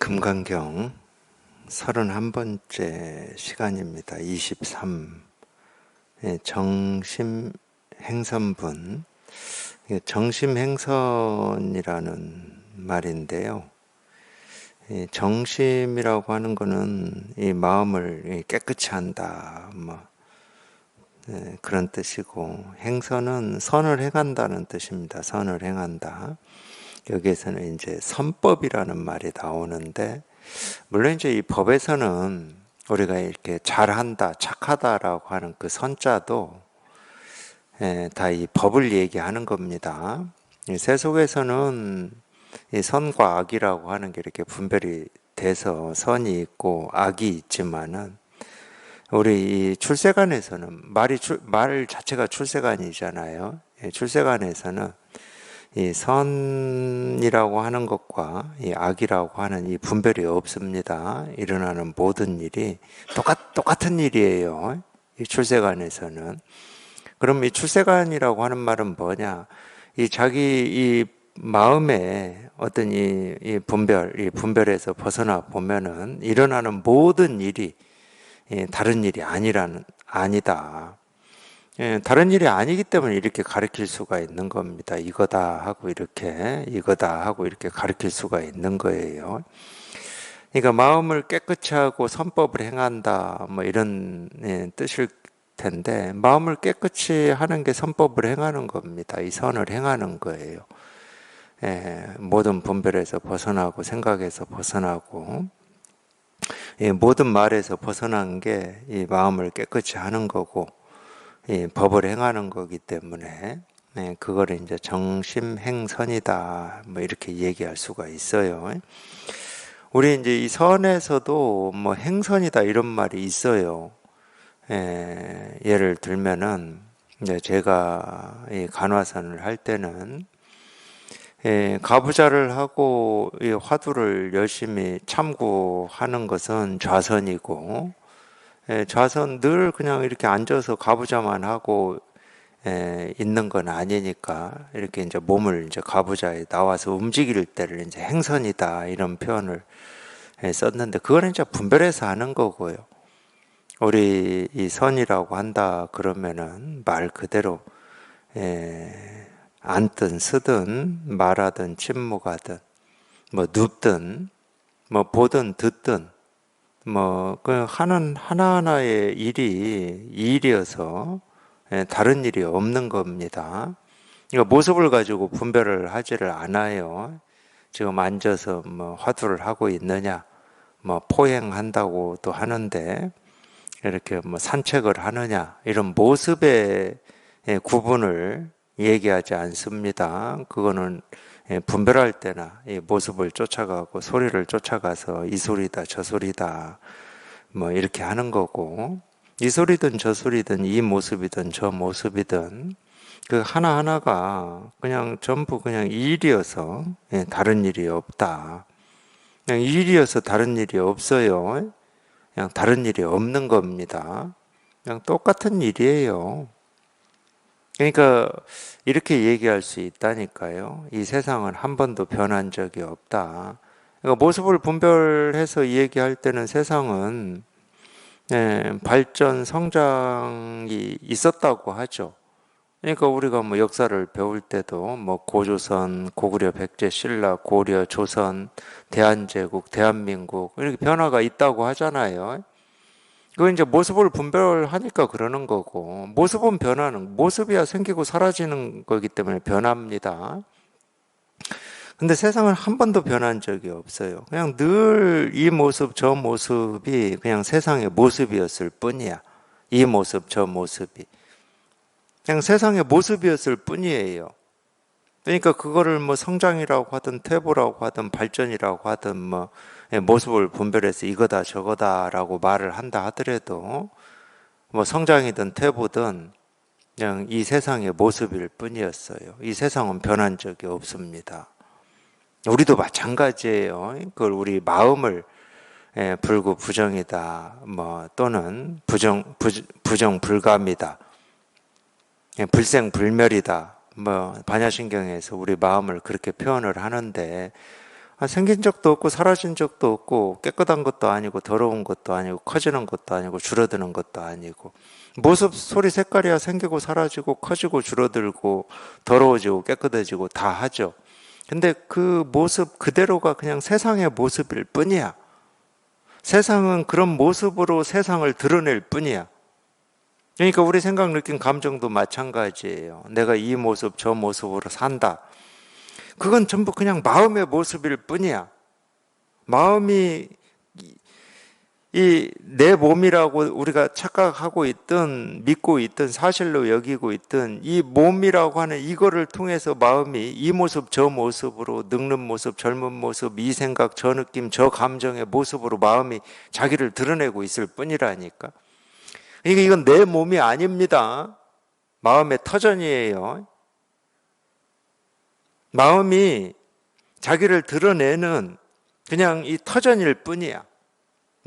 금강경 31번째 시간입니다. 23. 정심행선분. 정심행선이라는 말인데요. 정심이라고 하는 것은 이 마음을 깨끗이 한다, 그런 뜻이고, 행선은 선을 행한다는 뜻입니다. 선을 행한다. 여기에서는 이제 선법이라는 말이 나오는데, 물론 이제 이 법에서는 우리가 이렇게 잘한다, 착하다라고 하는 그 선자도 다 이 법을 얘기하는 겁니다. 이 세속에서는 이 선과 악이라고 하는 게 이렇게 분별이 돼서 선이 있고 악이 있지만은, 우리 이 출세관에서는 말 자체가 출세관이잖아요. 출세관에서는 이 선이라고 하는 것과 이 악이라고 하는 이 분별이 없습니다. 일어나는 모든 일이 똑같은 일이에요. 이 출세관에서는. 그럼 이 출세관이라고 하는 말은 뭐냐? 이 자기 이 마음에 어떤 이 분별에서 벗어나 보면은 일어나는 모든 일이 다른 일이 아니다. 다른 일이 아니기 때문에 이렇게 가르칠 수가 있는 겁니다. 이거다 하고 이렇게 가르칠 수가 있는 거예요. 그러니까 마음을 깨끗이 하고 선법을 행한다, 이런 뜻일 텐데, 마음을 깨끗이 하는 게 선법을 행하는 겁니다. 이 선을 행하는 거예요. 모든 분별에서 벗어나고 생각에서 벗어나고 모든 말에서 벗어난 게 이 마음을 깨끗이 하는 거고, 법을 행하는 거기 때문에 그거를 이제 정심행선이다, 이렇게 얘기할 수가 있어요. 우리 이제 이 선에서도 행선이다 이런 말이 있어요. 예를 들면은 이제 제가 이 간화선을 할 때는 가부좌를 하고 이 화두를 열심히 참고하는 것은 좌선이고, 좌선 늘 그냥 이렇게 앉아서 가부좌만 하고 있는 건 아니니까, 이렇게 이제 몸을 이제 가부좌에 나와서 움직일 때를 이제 행선이다 이런 표현을 썼는데, 그거는 이제 분별해서 하는 거고요. 우리 이 선이라고 한다 그러면은 말 그대로 앉든 서든 말하든 침묵하든 눕든 보든 듣든 그 하는 하나하나의 일이어서 다른 일이 없는 겁니다. 그러니까 모습을 가지고 분별을 하지를 않아요. 지금 앉아서 화두를 하고 있느냐, 포행한다고도 하는데, 이렇게 산책을 하느냐, 이런 모습의 구분을 얘기하지 않습니다. 그거는 분별할 때나 이 모습을 쫓아가고 소리를 쫓아가서 이 소리다 저 소리다 이렇게 하는 거고, 이 소리든 저 소리든 이 모습이든 저 모습이든 그 하나하나가 그냥 전부 그냥 일이어서 다른 일이 없다. 그냥 일이어서 다른 일이 없어요. 그냥 다른 일이 없는 겁니다. 그냥 똑같은 일이에요. 그러니까 이렇게 얘기할 수 있다니까요. 이 세상은 한 번도 변한 적이 없다. 그러니까 모습을 분별해서 얘기할 때는 세상은 발전, 성장이 있었다고 하죠. 그러니까 우리가 역사를 배울 때도 고조선, 고구려, 백제, 신라, 고려, 조선, 대한제국, 대한민국 이렇게 변화가 있다고 하잖아요. 그건 이제 모습을 분별하니까 그러는 거고, 모습은 모습이야 생기고 사라지는 거기 때문에 변합니다. 근데 세상은 한 번도 변한 적이 없어요. 그냥 늘 이 모습, 저 모습이 그냥 세상의 모습이었을 뿐이야. 이 모습, 저 모습이. 그냥 세상의 모습이었을 뿐이에요. 그러니까 그거를 성장이라고 하든 퇴보라고 하든 발전이라고 하든 모습을 분별해서 이거다 저거다라고 말을 한다 하더라도 성장이든 퇴보든 그냥 이 세상의 모습일 뿐이었어요. 이 세상은 변한 적이 없습니다. 우리도 마찬가지예요. 그걸 우리 마음을 불구 부정이다, 또는 부정 불감이다, 불생 불멸이다, 반야신경에서 우리 마음을 그렇게 표현을 하는데, 생긴 적도 없고 사라진 적도 없고 깨끗한 것도 아니고 더러운 것도 아니고 커지는 것도 아니고 줄어드는 것도 아니고 모습, 소리, 색깔이야 생기고 사라지고 커지고 줄어들고 더러워지고 깨끗해지고 다 하죠. 근데 그 모습 그대로가 그냥 세상의 모습일 뿐이야. 세상은 그런 모습으로 세상을 드러낼 뿐이야. 그러니까 우리 생각, 느낌, 감정도 마찬가지예요. 내가 이 모습, 저 모습으로 산다. 그건 전부 그냥 마음의 모습일 뿐이야. 마음이 이 내 몸이라고 우리가 착각하고 있든 믿고 있든 사실로 여기고 있든 이 몸이라고 하는 이거를 통해서 마음이 이 모습 저 모습으로 늙는 모습 젊은 모습 이 생각 저 느낌 저 감정의 모습으로 마음이 자기를 드러내고 있을 뿐이라니까. 이건 내 몸이 아닙니다. 마음의 터전이에요. 마음이 자기를 드러내는 그냥 이 터전일 뿐이야.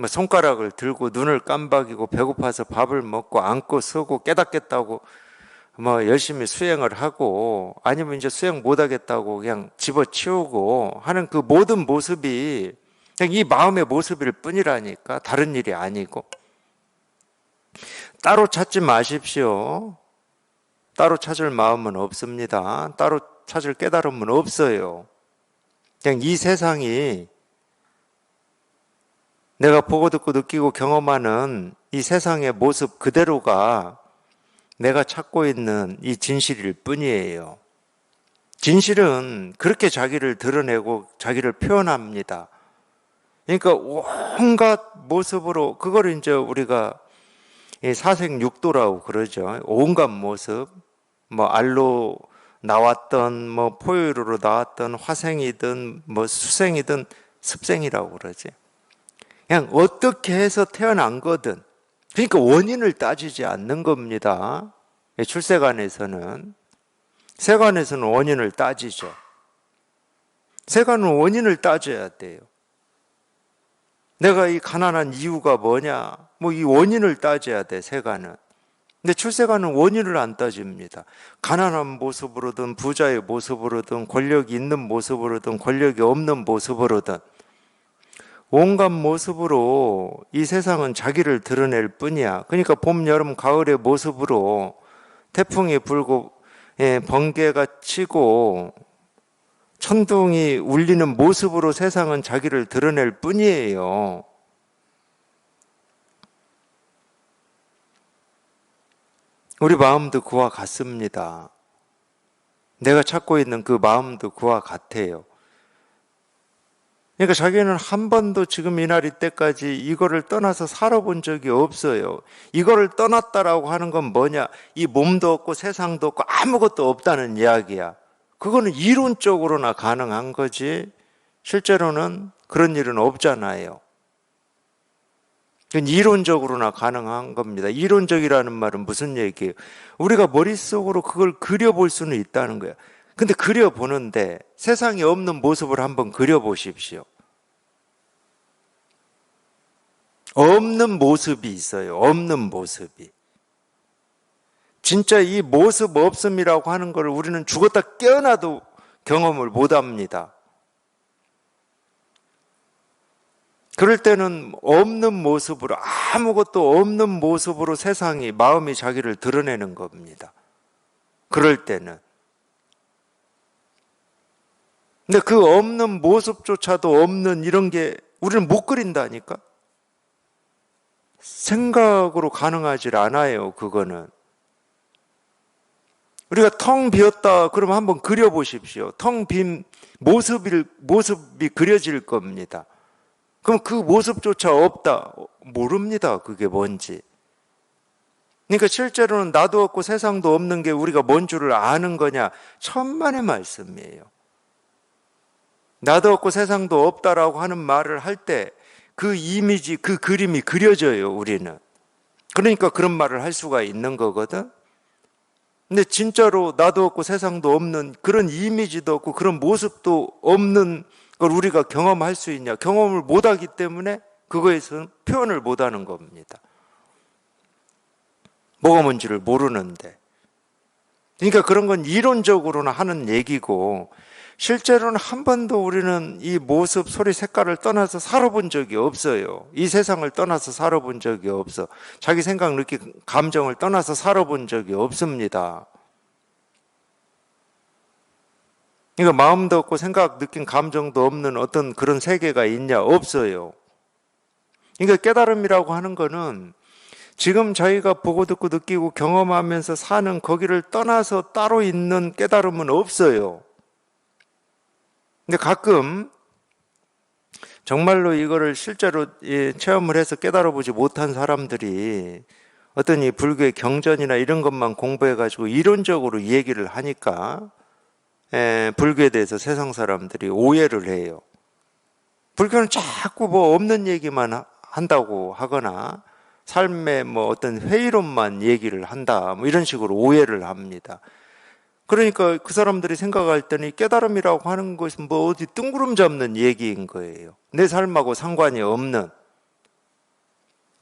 손가락을 들고 눈을 깜박이고 배고파서 밥을 먹고 앉고 서고 깨닫겠다고 열심히 수행을 하고 아니면 이제 수행 못하겠다고 그냥 집어치우고 하는 그 모든 모습이 그냥 이 마음의 모습일 뿐이라니까. 다른 일이 아니고. 따로 찾지 마십시오. 따로 찾을 마음은 없습니다. 따로 찾을 깨달음은 없어요. 그냥 이 세상이 내가 보고 듣고 느끼고 경험하는 이 세상의 모습 그대로가 내가 찾고 있는 이 진실일 뿐이에요. 진실은 그렇게 자기를 드러내고 자기를 표현합니다. 그러니까 온갖 모습으로 그걸 이제 우리가 사색육도라고 그러죠. 온갖 모습, 알로 나왔던 포유류로 나왔던 화생이든 수생이든 습생이라고 그러지. 그냥 어떻게 해서 태어난 거든. 그러니까 원인을 따지지 않는 겁니다. 출세관에서는. 세관에서는 원인을 따지죠. 세관은 원인을 따져야 돼요. 내가 이 가난한 이유가 뭐냐? 이 원인을 따져야 돼, 세관은. 근데 출세관은 원인을 안 따집니다. 가난한 모습으로든 부자의 모습으로든 권력이 있는 모습으로든 권력이 없는 모습으로든 온갖 모습으로 이 세상은 자기를 드러낼 뿐이야. 그러니까 봄, 여름, 가을의 모습으로 태풍이 불고 번개가 치고 천둥이 울리는 모습으로 세상은 자기를 드러낼 뿐이에요. 우리 마음도 그와 같습니다. 내가 찾고 있는 그 마음도 그와 같아요. 그러니까 자기는 한 번도 지금 이날 이때까지 이거를 떠나서 살아본 적이 없어요. 이거를 떠났다라고 하는 건 뭐냐? 이 몸도 없고 세상도 없고 아무것도 없다는 이야기야. 그거는 이론적으로나 가능한 거지 실제로는 그런 일은 없잖아요. 그건 이론적으로나 가능한 겁니다. 이론적이라는 말은 무슨 얘기예요? 우리가 머릿속으로 그걸 그려볼 수는 있다는 거야. 근데 그려보는데 세상에 없는 모습을 한번 그려보십시오. 없는 모습이 있어요. 없는 모습이. 진짜 이 모습 없음이라고 하는 걸 우리는 죽었다 깨어나도 경험을 못합니다. 그럴 때는 없는 모습으로 아무것도 없는 모습으로 세상이 마음이 자기를 드러내는 겁니다. 그럴 때는. 근데 그 없는 모습조차도 없는 이런 게 우리는 못 그린다니까? 생각으로 가능하지 않아요, 그거는. 우리가 텅 비었다 그러면 한번 그려보십시오. 텅 빈 모습이 그려질 겁니다. 그럼 그 모습조차 없다. 모릅니다, 그게 뭔지. 그러니까 실제로는 나도 없고 세상도 없는 게 우리가 뭔 줄을 아는 거냐? 천만의 말씀이에요. 나도 없고 세상도 없다라고 하는 말을 할 때 그 이미지, 그 그림이 그려져요, 우리는. 그러니까 그런 말을 할 수가 있는 거거든. 근데 진짜로 나도 없고 세상도 없는 그런 이미지도 없고 그런 모습도 없는 걸 우리가 경험할 수 있냐? 경험을 못하기 때문에 그거에서는 표현을 못하는 겁니다. 뭐가 뭔지를 모르는데. 그러니까 그런 건 이론적으로는 하는 얘기고 실제로는 한 번도 우리는 이 모습, 소리, 색깔을 떠나서 살아본 적이 없어요. 이 세상을 떠나서 살아본 적이 없어. 자기 생각, 느낌, 감정을 떠나서 살아본 적이 없습니다. 그러니까 마음도 없고 생각, 느낌, 감정도 없는 어떤 그런 세계가 있냐? 없어요. 그러니까 깨달음이라고 하는 거는 지금 저희가 보고 듣고 느끼고 경험하면서 사는 거기를 떠나서 따로 있는 깨달음은 없어요. 근데 가끔 정말로 이거를 실제로 체험을 해서 깨달아 보지 못한 사람들이 어떤 이 불교의 경전이나 이런 것만 공부해가지고 이론적으로 얘기를 하니까 불교에 대해서 세상 사람들이 오해를 해요. 불교는 자꾸 뭐 없는 얘기만 한다고 하거나 삶의 뭐 어떤 회의론만 얘기를 한다, 뭐 이런 식으로 오해를 합니다. 그러니까 그 사람들이 생각할 때는 깨달음이라고 하는 것은 뭐 어디 뜬구름 잡는 얘기인 거예요. 내 삶하고 상관이 없는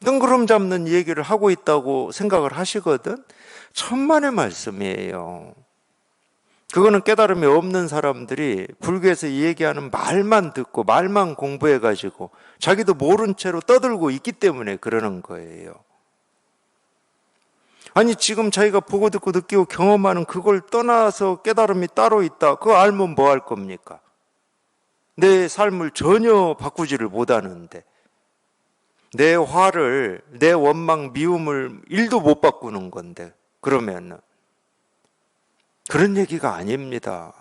뜬구름 잡는 얘기를 하고 있다고 생각을 하시거든. 천만의 말씀이에요. 그거는 깨달음이 없는 사람들이 불교에서 얘기하는 말만 듣고 말만 공부해가지고 자기도 모른 채로 떠들고 있기 때문에 그러는 거예요. 아니 지금 자기가 보고 듣고 느끼고 경험하는 그걸 떠나서 깨달음이 따로 있다. 그거 알면 뭐 할 겁니까? 내 삶을 전혀 바꾸지를 못하는데 내 화를, 내 원망, 미움을 1도 못 바꾸는 건데 그러면은 그런 얘기가 아닙니다.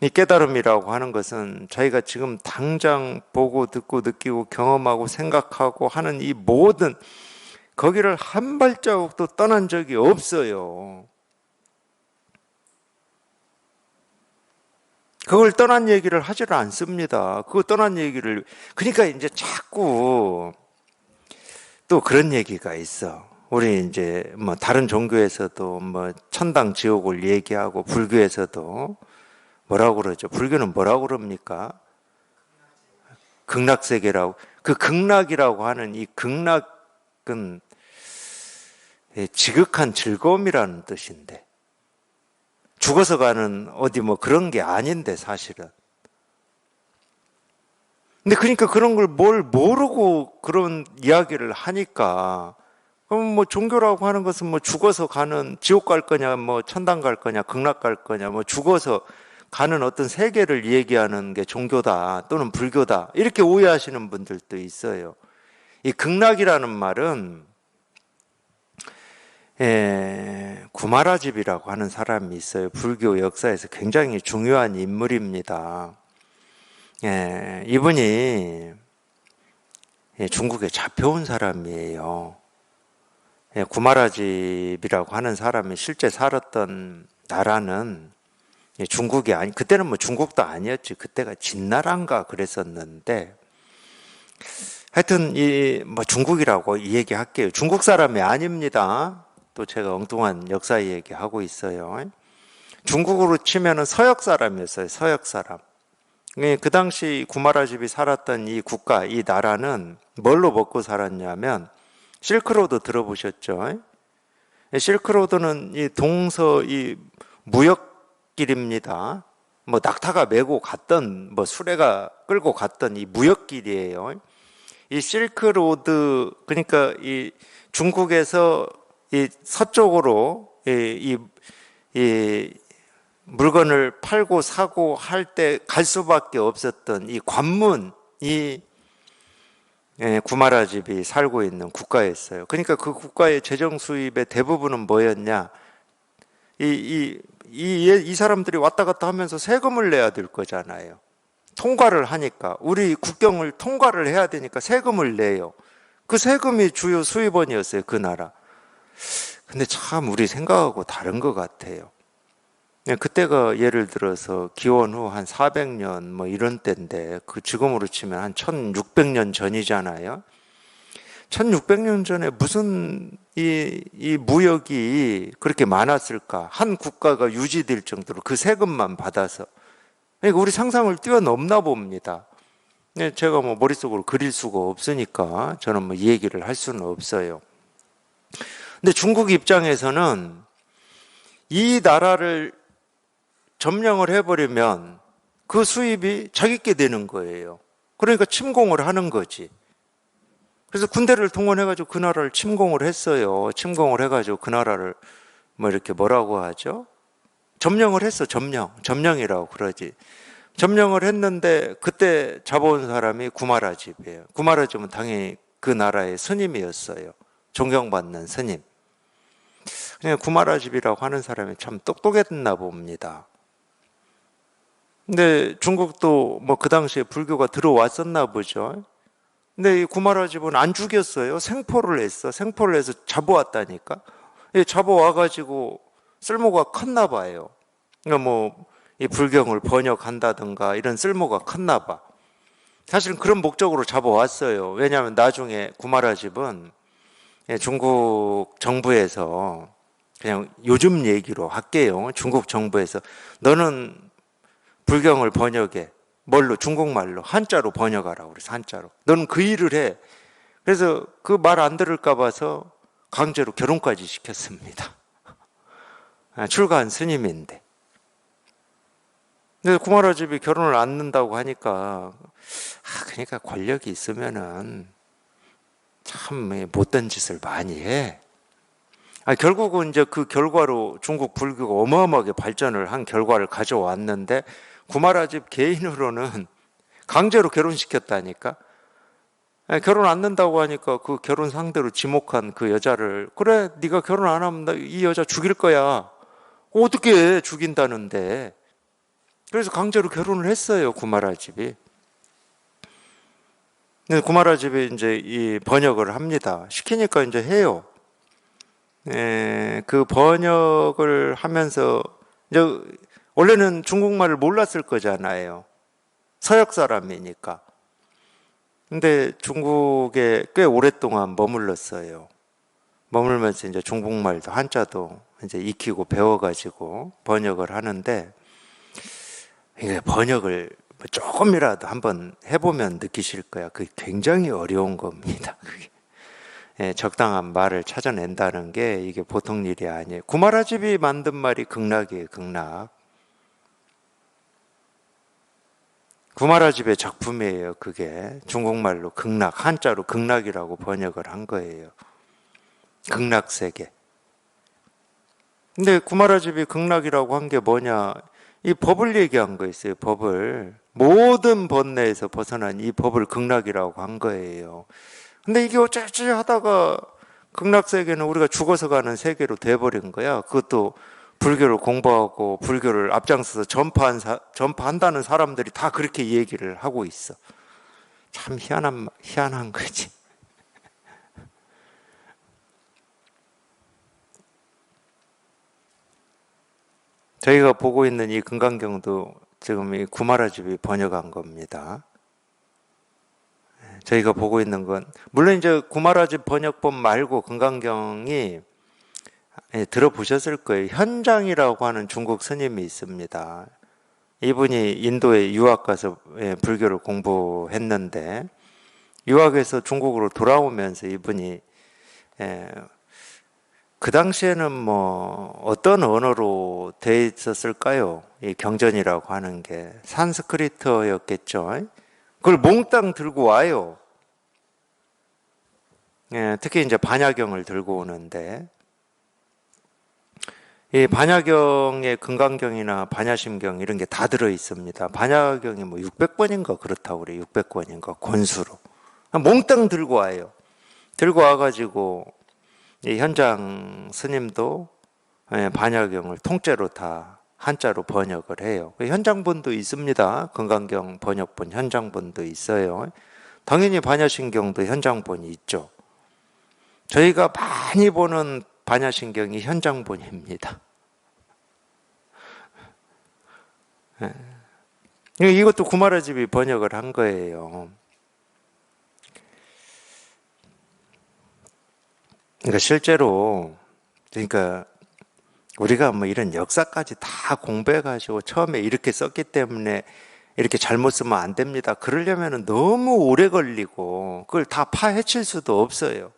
이 깨달음이라고 하는 것은 자기가 지금 당장 보고 듣고 느끼고 경험하고 생각하고 하는 이 모든 거기를 한 발자국도 떠난 적이 없어요. 그걸 떠난 얘기를 하지를 않습니다. 그거 떠난 얘기를 그러니까 이제 자꾸 또 그런 얘기가 있어. 우리 이제 뭐 다른 종교에서도 뭐 천당 지옥을 얘기하고 불교에서도 뭐라고 그러죠? 불교는 뭐라고 그럽니까? 극락세계라고. 그 극락이라고 하는 이 극락은 지극한 즐거움이라는 뜻인데 죽어서 가는 어디 뭐 그런 게 아닌데 사실은. 근데 그러니까 그런 걸 뭘 모르고 그런 이야기를 하니까 그럼 뭐 종교라고 하는 것은 뭐 죽어서 가는 지옥 갈 거냐 뭐 천당 갈 거냐 극락 갈 거냐 뭐 죽어서 가는 어떤 세계를 얘기하는 게 종교다 또는 불교다 이렇게 오해하시는 분들도 있어요. 이 극락이라는 말은 구마라집이라고 하는 사람이 있어요. 불교 역사에서 굉장히 중요한 인물입니다. 이분이 중국에 잡혀온 사람이에요. 구마라집이라고 하는 사람이 실제 살았던 나라는 중국이 아니, 그때는 뭐 중국도 아니었지. 그때가 진나라인가 그랬었는데, 하여튼 뭐 중국이라고 이 얘기 할게요. 중국 사람이 아닙니다. 또 제가 엉뚱한 역사 얘기 하고 있어요. 중국으로 치면은 서역 사람이었어요. 서역 사람. 그 당시 구마라집이 살았던 이 국가, 이 나라는 뭘로 먹고 살았냐면 실크로드 들어보셨죠? 실크로드는 이 동서 이 무역길입니다. 뭐 낙타가 메고 갔던 뭐 수레가 끌고 갔던 이 무역길이에요. 이 실크로드 그러니까 이 중국에서 이 서쪽으로 이 물건을 팔고 사고 할 때 갈 수밖에 없었던 이 관문이 구마라집이 살고 있는 국가였어요. 그러니까 그 국가의 재정 수입의 대부분은 뭐였냐? 이 사람들이 왔다 갔다 하면서 세금을 내야 될 거잖아요. 통과를 하니까 우리 국경을 통과를 해야 되니까 세금을 내요. 그 세금이 주요 수입원이었어요. 그 나라. 근데 참 우리 생각하고 다른 것 같아요. 그때가 예를 들어서 기원 후 한 400년 뭐 이런 때인데 그 지금으로 치면 한 1600년 전이잖아요. 1600년 전에 무슨 이 무역이 그렇게 많았을까? 한 국가가 유지될 정도로 그 세금만 받아서. 그러니까 우리 상상을 뛰어넘나 봅니다. 제가 뭐 머릿속으로 그릴 수가 없으니까 저는 뭐 이 얘기를 할 수는 없어요. 근데 중국 입장에서는 이 나라를 점령을 해버리면 그 수입이 자기께 되는 거예요. 그러니까 침공을 하는 거지. 그래서 군대를 동원해가지고 그 나라를 침공을 했어요. 침공을 해가지고 그 나라를 뭐 이렇게 뭐라고 하죠? 점령을 했어, 점령. 점령이라고 그러지. 점령을 했는데 그때 잡아온 사람이 구마라집이에요. 구마라집은 당연히 그 나라의 스님이었어요. 존경받는 스님. 그냥 구마라집이라고 하는 사람이 참 똑똑했나 봅니다. 근데 중국도 뭐 그 당시에 불교가 들어왔었나 보죠. 근데 이 구마라집은 안 죽였어요. 생포를 했어. 생포를 해서 잡아왔다니까. 잡아와가지고 쓸모가 컸나 봐요. 그러니까 뭐 이 불경을 번역한다든가 이런 쓸모가 컸나 봐. 사실은 그런 목적으로 잡아왔어요. 왜냐하면 나중에 구마라집은 중국 정부에서 그냥 요즘 얘기로 할게요. 중국 정부에서 너는 불경을 번역해. 뭘로? 중국말로. 한자로 번역하라고 그래서 한자로. 너는 그 일을 해. 그래서 그 말 안 들을까 봐서 강제로 결혼까지 시켰습니다. 출가한 스님인데. 근데 구마라집이 결혼을 안 는다고 하니까 그러니까 권력이 있으면은 참 못된 짓을 많이 해. 결국은 이제 그 결과로 중국 불교가 어마어마하게 발전을 한 결과를 가져왔는데 구마라집 개인으로는 강제로 결혼시켰다니까. 결혼 안 는다고 하니까 그 결혼 상대로 지목한 그 여자를 그래 네가 결혼 안 하면 나 이 여자 죽일 거야. 어떻게 해? 죽인다는데. 그래서 강제로 결혼을 했어요, 구마라집이. 구마라집이 이제 이 번역을 합니다. 시키니까 이제 해요. 그 번역을 하면서 이제 원래는 중국말을 몰랐을 거잖아요. 서역 사람이니까. 근데 중국에 꽤 오랫동안 머물렀어요. 머물면서 이제 중국말도 한자도 이제 익히고 배워가지고 번역을 하는데 이게 번역을 조금이라도 한번 해보면 느끼실 거야. 그게 굉장히 어려운 겁니다. 적당한 말을 찾아낸다는 게 이게 보통 일이 아니에요. 구마라집이 만든 말이 극락이에요, 극락. 구마라집의 작품이에요, 그게. 중국말로 극락, 한자로 극락이라고 번역을 한 거예요. 극락세계. 근데 구마라집이 극락이라고 한 게 뭐냐? 이 법을 얘기한 거 있어요, 법을. 모든 번뇌에서 벗어난 이 법을 극락이라고 한 거예요. 근데 이게 어쩌지 하다가 극락세계는 우리가 죽어서 가는 세계로 돼버린 거야. 그것도 불교를 공부하고 불교를 앞장서서 전파한다는 사람들이 다 그렇게 얘기를 하고 있어. 참 희한한 거지. 저희가 보고 있는 이 금강경도 지금 이 구마라집이 번역한 겁니다. 저희가 보고 있는 건 물론 이제 구마라집 번역본 말고 금강경이 들어보셨을 거예요. 현장이라고 하는 중국 스님이 있습니다. 이분이 인도에 유학 가서 불교를 공부했는데 유학에서 중국으로 돌아오면서 이분이 그 당시에는 뭐 어떤 언어로 돼 있었을까요? 이 경전이라고 하는 게 산스크리트어였겠죠. 그걸 몽땅 들고 와요. 특히 이제 반야경을 들고 오는데 이 반야경의 금강경이나 반야심경 이런 게 다 들어 있습니다. 반야경이 뭐 600권인가 그렇다고 그래요. 600권인가 권수로 몽땅 들고 와요. 들고 와가지고 이 현장 스님도 반야경을 통째로 다 한자로 번역을 해요. 현장본도 있습니다. 금강경 번역본 현장본도 있어요. 당연히 반야심경도 현장본이 있죠. 저희가 많이 보는 반야심경이 현장본입니다. 이것도 구마라집이 번역을 한 거예요. 그러니까 실제로 우리가 뭐 이런 역사까지 다 공부해가지고 처음에 이렇게 썼기 때문에 이렇게 잘못 쓰면 안 됩니다. 그러려면 너무 오래 걸리고 그걸 다 파헤칠 수도 없어요.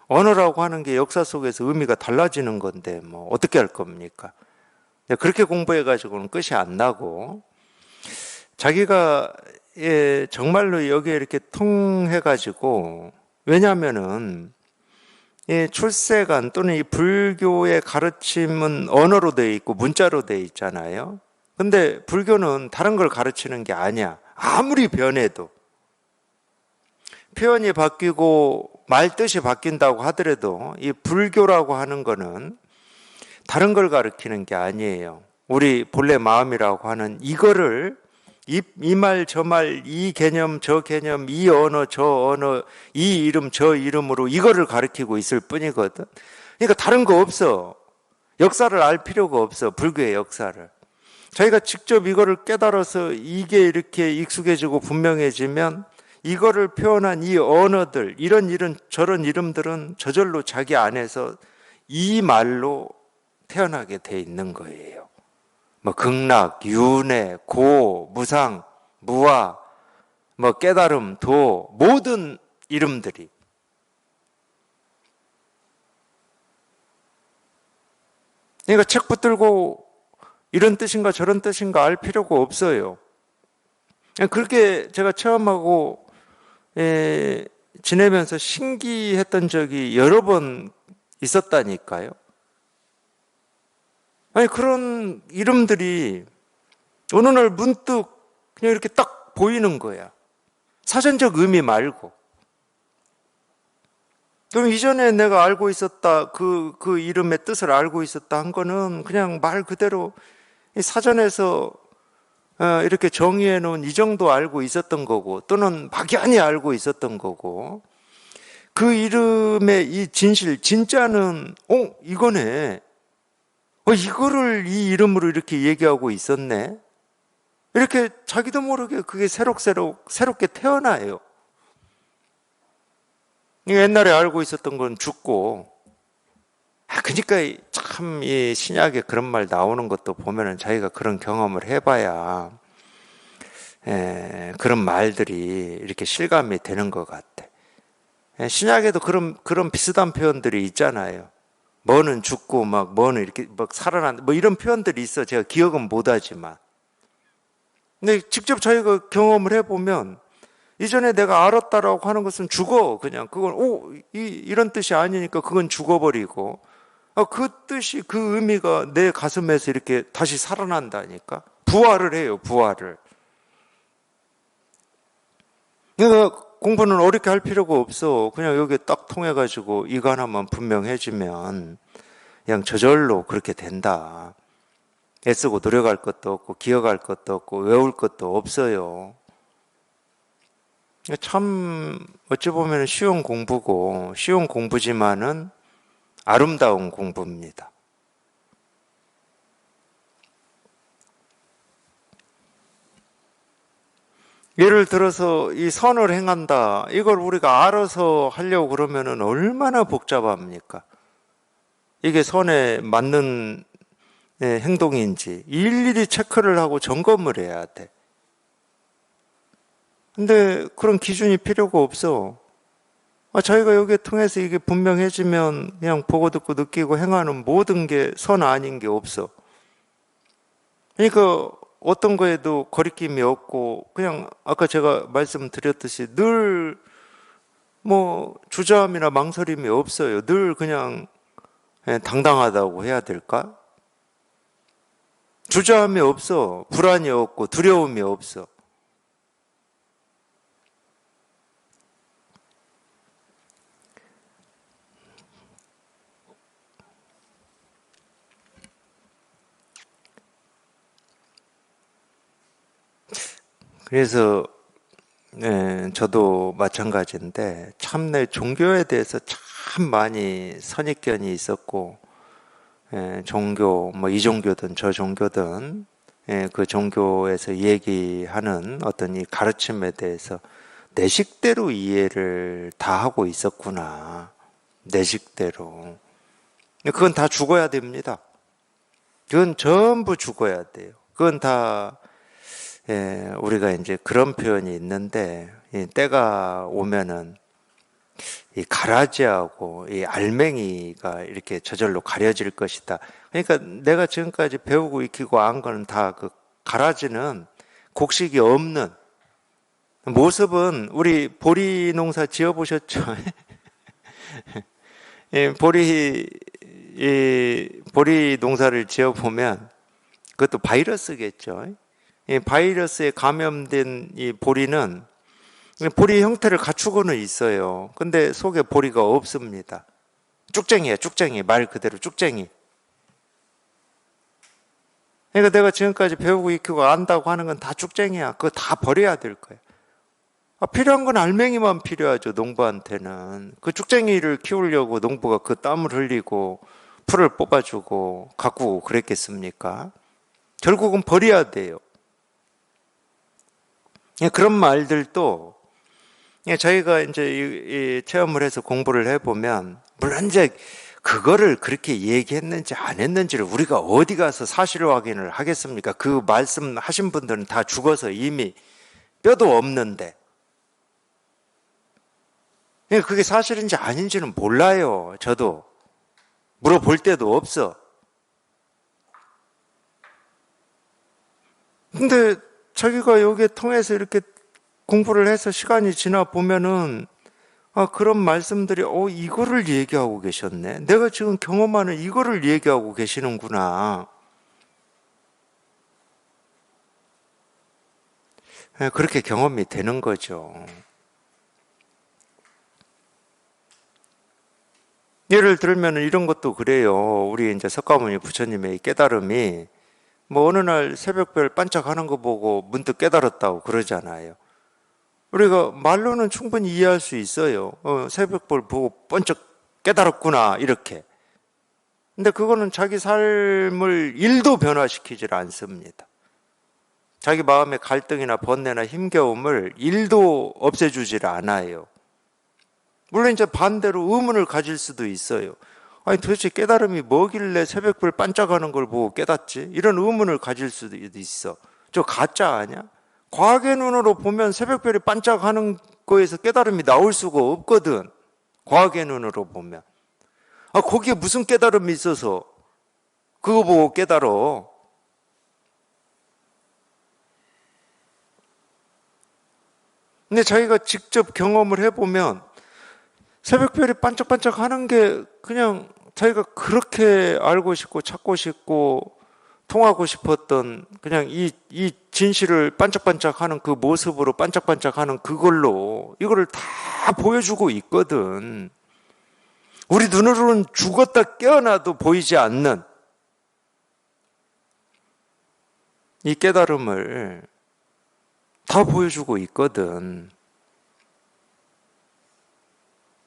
언어라고 하는 게 역사 속에서 의미가 달라지는 건데 뭐 어떻게 할 겁니까? 그렇게 공부해가지고는 끝이 안 나고, 자기가 정말로 여기에 이렇게 통해가지고, 왜냐하면은 출세관 또는 이 불교의 가르침은 언어로 되어 있고 문자로 되어 있잖아요. 근데 불교는 다른 걸 가르치는 게 아니야. 아무리 변해도. 표현이 바뀌고 말 뜻이 바뀐다고 하더라도 이 불교라고 하는 거는 다른 걸 가르치는 게 아니에요. 우리 본래 마음이라고 하는 이거를 이 말 저 말, 이 개념 저 개념, 이 언어 저 언어, 이 이름 저 이름으로 이거를 가르치고 있을 뿐이거든. 그러니까 다른 거 없어. 역사를 알 필요가 없어. 불교의 역사를. 자기가 직접 이거를 깨달아서 이게 이렇게 익숙해지고 분명해지면 이거를 표현한 이 언어들, 이런 저런 이름들은 저절로 자기 안에서 이 말로 태어나게 돼 있는 거예요. 뭐 극락, 윤회, 고, 무상, 무아, 뭐 깨달음, 도, 모든 이름들이. 그러니까 책 붙들고 이런 뜻인가 저런 뜻인가 알 필요가 없어요. 그렇게 제가 체험하고 지내면서 신기했던 적이 여러 번 있었다니까요. 아니, 그런 이름들이 어느 날 문득 그냥 이렇게 딱 보이는 거야. 사전적 의미 말고. 그럼 이전에 내가 알고 있었다, 그 이름의 뜻을 알고 있었다 한 거는 그냥 말 그대로 사전에서 이렇게 정의해 놓은 이 정도 알고 있었던 거고, 또는 막연히 알고 있었던 거고, 그 이름의 이 진실, 진짜는, 이거네. 이거를 이 이름으로 이렇게 얘기하고 있었네. 이렇게 자기도 모르게 그게 새롭게 태어나요. 옛날에 알고 있었던 건 죽고, 그러니까 참 이 신약에 그런 말 나오는 것도 보면은 자기가 그런 경험을 해봐야 그런 말들이 이렇게 실감이 되는 것 같아. 신약에도 그런 비슷한 표현들이 있잖아요. 뭐는 죽고 뭐는 이렇게 살아난 이런 표현들이 있어. 제가 기억은 못하지만. 근데 직접 자기가 경험을 해보면 이전에 내가 알았다라고 하는 것은 죽어. 그냥 그건 이런 뜻이 아니니까 그건 죽어버리고, 그 뜻이, 그 의미가 내 가슴에서 이렇게 다시 살아난다니까. 부활을 해요. 부활을. 그러니까 공부는 어렵게 할 필요가 없어. 그냥 여기에 딱 통해가지고 이거 하나만 분명해지면 그냥 저절로 그렇게 된다. 애쓰고 노력할 것도 없고 기억할 것도 없고 외울 것도 없어요. 참 어찌 보면 쉬운 공부고, 쉬운 공부지만은 아름다운 공부입니다. 예를 들어서 이 선을 행한다, 이걸 우리가 알아서 하려고 그러면은 얼마나 복잡합니까? 이게 선에 맞는 행동인지 일일이 체크를 하고 점검을 해야 돼. 근데 그런 기준이 필요가 없어. 자기가 여기에 통해서 이게 분명해지면 그냥 보고 듣고 느끼고 행하는 모든 게 선 아닌 게 없어. 그러니까 어떤 거에도 거리낌이 없고, 그냥 아까 제가 말씀드렸듯이 늘 주저함이나 망설임이 없어요. 늘 그냥 당당하다고 해야 될까? 주저함이 없어. 불안이 없고 두려움이 없어. 그래서 저도 마찬가지인데 참 내 종교에 대해서 참 많이 선입견이 있었고, 종교 이 종교든 저 종교든 그 종교에서 얘기하는 어떤 이 가르침에 대해서 내 식대로 이해를 다 하고 있었구나. 내 식대로. 그건 다 죽어야 됩니다. 그건 전부 죽어야 돼요. 그건 다 우리가 이제 그런 표현이 있는데, 때가 오면은 이 가라지하고 이 알맹이가 이렇게 저절로 가려질 것이다. 그러니까 내가 지금까지 배우고 익히고 안 거는 다 그 가라지는 곡식이 없는 모습은 우리 보리 농사 지어 보셨죠? 보리 농사를 지어 보면 그것도 바이러스겠죠. 이 바이러스에 감염된 이 보리는 보리 형태를 갖추고는 있어요. 근데 속에 보리가 없습니다. 쭉쟁이야, 쭉쟁이. 말 그대로 쭉쟁이. 그러니까 내가 지금까지 배우고 익히고 안다고 하는 건 다 쭉쟁이야. 그거 다 버려야 될 거야. 필요한 건 알맹이만 필요하죠, 농부한테는. 그 쭉쟁이를 키우려고 농부가 그 땀을 흘리고 풀을 뽑아주고 가꾸고 그랬겠습니까? 결국은 버려야 돼요. 그런 말들도 저희가 이제 이 체험을 해서 공부를 해보면, 물론 이제 그거를 그렇게 얘기했는지 안 했는지를 우리가 어디 가서 사실 확인을 하겠습니까? 그 말씀 하신 분들은 다 죽어서 이미 뼈도 없는데. 그게 사실인지 아닌지는 몰라요. 저도 물어볼 때도 없어. 근데 자기가 여기에 통해서 이렇게 공부를 해서 시간이 지나 보면은 그런 말씀들이 이거를 얘기하고 계셨네. 내가 지금 경험하는 이거를 얘기하고 계시는구나. 그렇게 경험이 되는 거죠. 예를 들면 이런 것도 그래요. 우리 이제 석가모니 부처님의 깨달음이 어느 날 새벽별 반짝하는 거 보고 문득 깨달았다고 그러잖아요. 우리가 말로는 충분히 이해할 수 있어요. 새벽별 보고 번쩍 깨달았구나, 이렇게. 근데 그거는 자기 삶을 1도 변화시키질 않습니다. 자기 마음의 갈등이나 번뇌나 힘겨움을 1도 없애주질 않아요. 물론 이제 반대로 의문을 가질 수도 있어요. 아니 도대체 깨달음이 뭐길래 새벽별 반짝하는 걸 보고 깨닫지? 이런 의문을 가질 수도 있어. 저 가짜 아니야? 과학의 눈으로 보면 새벽별이 반짝하는 거에서 깨달음이 나올 수가 없거든. 과학의 눈으로 보면. 거기에 무슨 깨달음이 있어서 그거 보고 깨달어. 근데 자기가 직접 경험을 해보면 새벽별이 반짝반짝 하는 게 그냥 자기가 그렇게 알고 싶고 찾고 싶고 통하고 싶었던 그냥 이 진실을 반짝반짝하는 그 모습으로 반짝반짝하는 그걸로 이거를 다 보여주고 있거든. 우리 눈으로는 죽었다 깨어나도 보이지 않는 이 깨달음을 다 보여주고 있거든.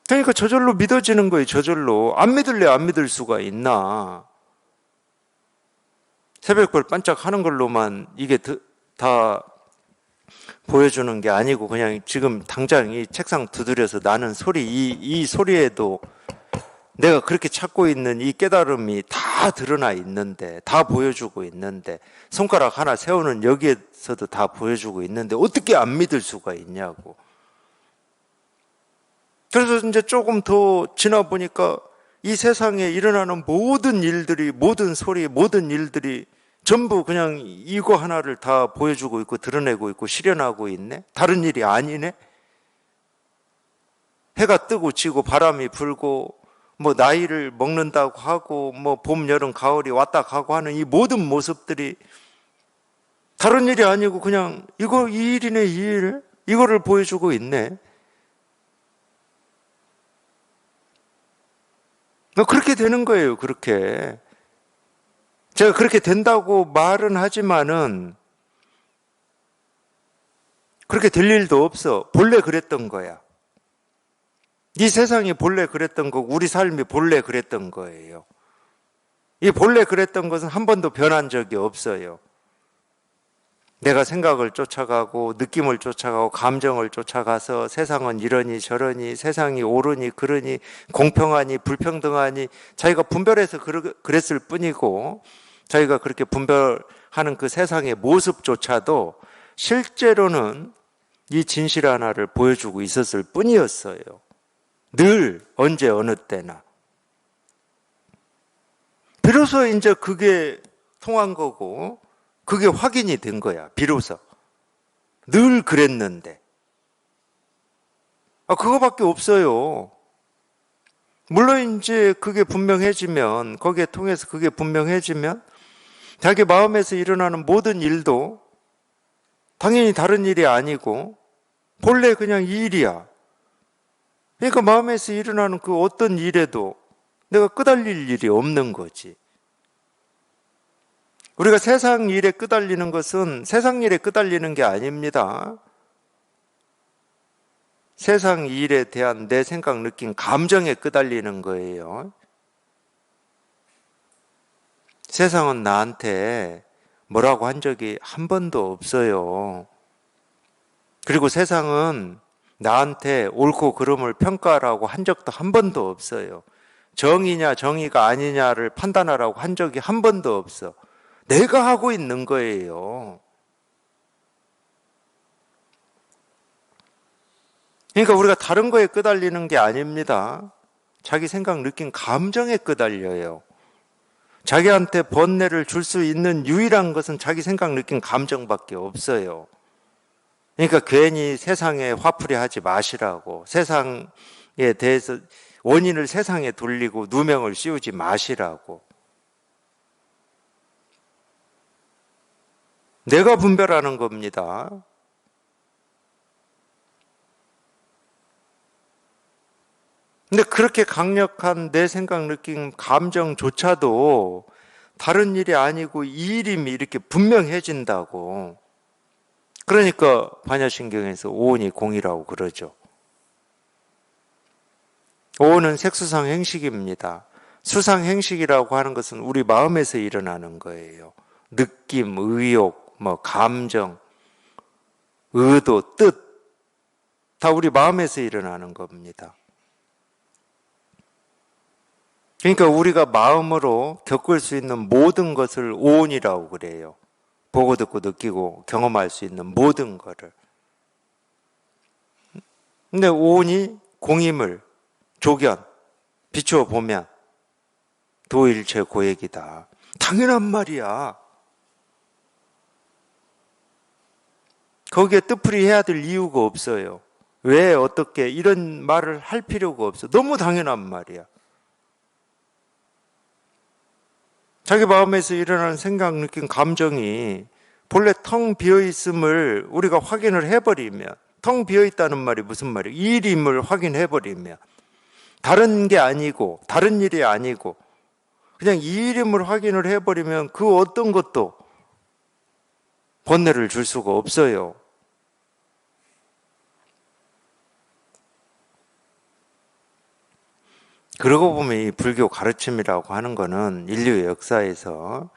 그러니까 저절로 믿어지는 거예요. 저절로. 안 믿을래 안 믿을 수가 있나. 새벽별 반짝하는 걸로만 이게 다 보여주는 게 아니고 그냥 지금 당장 이 책상 두드려서 나는 소리, 이 소리에도 내가 그렇게 찾고 있는 이 깨달음이 다 드러나 있는데, 다 보여주고 있는데, 손가락 하나 세우는 여기에서도 다 보여주고 있는데 어떻게 안 믿을 수가 있냐고. 그래서 이제 조금 더 지나 보니까 이 세상에 일어나는 모든 일들이, 모든 소리, 모든 일들이 전부 그냥 이거 하나를 다 보여주고 있고 드러내고 있고 실현하고 있네? 다른 일이 아니네? 해가 뜨고 지고 바람이 불고 나이를 먹는다고 하고 봄, 여름, 가을이 왔다 가고 하는 이 모든 모습들이 다른 일이 아니고 그냥 이 일이네, 이 일. 이거를 보여주고 있네. 그렇게 되는 거예요, 그렇게. 제가 그렇게 된다고 말은 하지만은 그렇게 될 일도 없어. 본래 그랬던 거야. 이 세상이 본래 그랬던 거고 우리 삶이 본래 그랬던 거예요. 이 본래 그랬던 것은 한 번도 변한 적이 없어요. 내가 생각을 쫓아가고 느낌을 쫓아가고 감정을 쫓아가서 세상은 이러니 저러니 세상이 옳으니 그러니 공평하니 불평등하니 자기가 분별해서 그랬을 뿐이고 자기가 그렇게 분별하는 그 세상의 모습조차도 실제로는 이 진실 하나를 보여주고 있었을 뿐이었어요. 늘 언제 어느 때나. 비로소 이제 그게 통한 거고 그게 확인이 된 거야. 비로소. 늘 그랬는데. 그거밖에 없어요. 물론 이제 그게 분명해지면, 거기에 통해서 그게 분명해지면 자기 마음에서 일어나는 모든 일도 당연히 다른 일이 아니고 본래 그냥 이 일이야. 그러니까 마음에서 일어나는 그 어떤 일에도 내가 끄달릴 일이 없는 거지. 우리가 세상 일에 끄달리는 것은 세상 일에 끄달리는 게 아닙니다. 세상 일에 대한 내 생각, 느낌, 감정에 끄달리는 거예요. 세상은 나한테 뭐라고 한 적이 한 번도 없어요. 그리고 세상은 나한테 옳고 그름을 평가라고 한 적도 한 번도 없어요. 정의냐 정의가 아니냐를 판단하라고 한 적이 한 번도 없어. 내가 하고 있는 거예요. 그러니까 우리가 다른 거에 끄달리는 게 아닙니다. 자기 생각, 느낌, 감정에 끄달려요. 자기한테 번뇌를 줄 수 있는 유일한 것은 자기 생각, 느낌, 감정밖에 없어요. 그러니까 괜히 세상에 화풀이 하지 마시라고, 세상에 대해서 원인을 세상에 돌리고 누명을 씌우지 마시라고. 내가 분별하는 겁니다. 근데 그렇게 강력한 내 생각, 느낌, 감정조차도 다른 일이 아니고 이 일임이 이렇게 분명해진다고. 그러니까 반야신경에서 오온이 공이라고 그러죠. 오온은 색수상 행식입니다. 수상 행식이라고 하는 것은 우리 마음에서 일어나는 거예요. 느낌, 의욕, 감정, 의도, 뜻 다 우리 마음에서 일어나는 겁니다. 그러니까 우리가 마음으로 겪을 수 있는 모든 것을 오온이라고 그래요. 보고 듣고 느끼고 경험할 수 있는 모든 것을. 근데 오온이 공임을 조견 비추어 보면 도일체 고액이다. 당연한 말이야. 거기에 뜻풀이 해야 될 이유가 없어요. 왜 어떻게 이런 말을 할 필요가 없어. 너무 당연한 말이야. 자기 마음에서 일어나는 생각, 느낌, 감정이 본래 텅 비어있음을 우리가 확인을 해버리면, 텅 비어있다는 말이 무슨 말이에요? 이 일임을 확인해버리면, 다른 게 아니고 다른 일이 아니고 그냥 이 일임을 확인을 해버리면 그 어떤 것도 번뇌를 줄 수가 없어요. 그러고 보면 이 불교 가르침이라고 하는 거는 인류 역사에서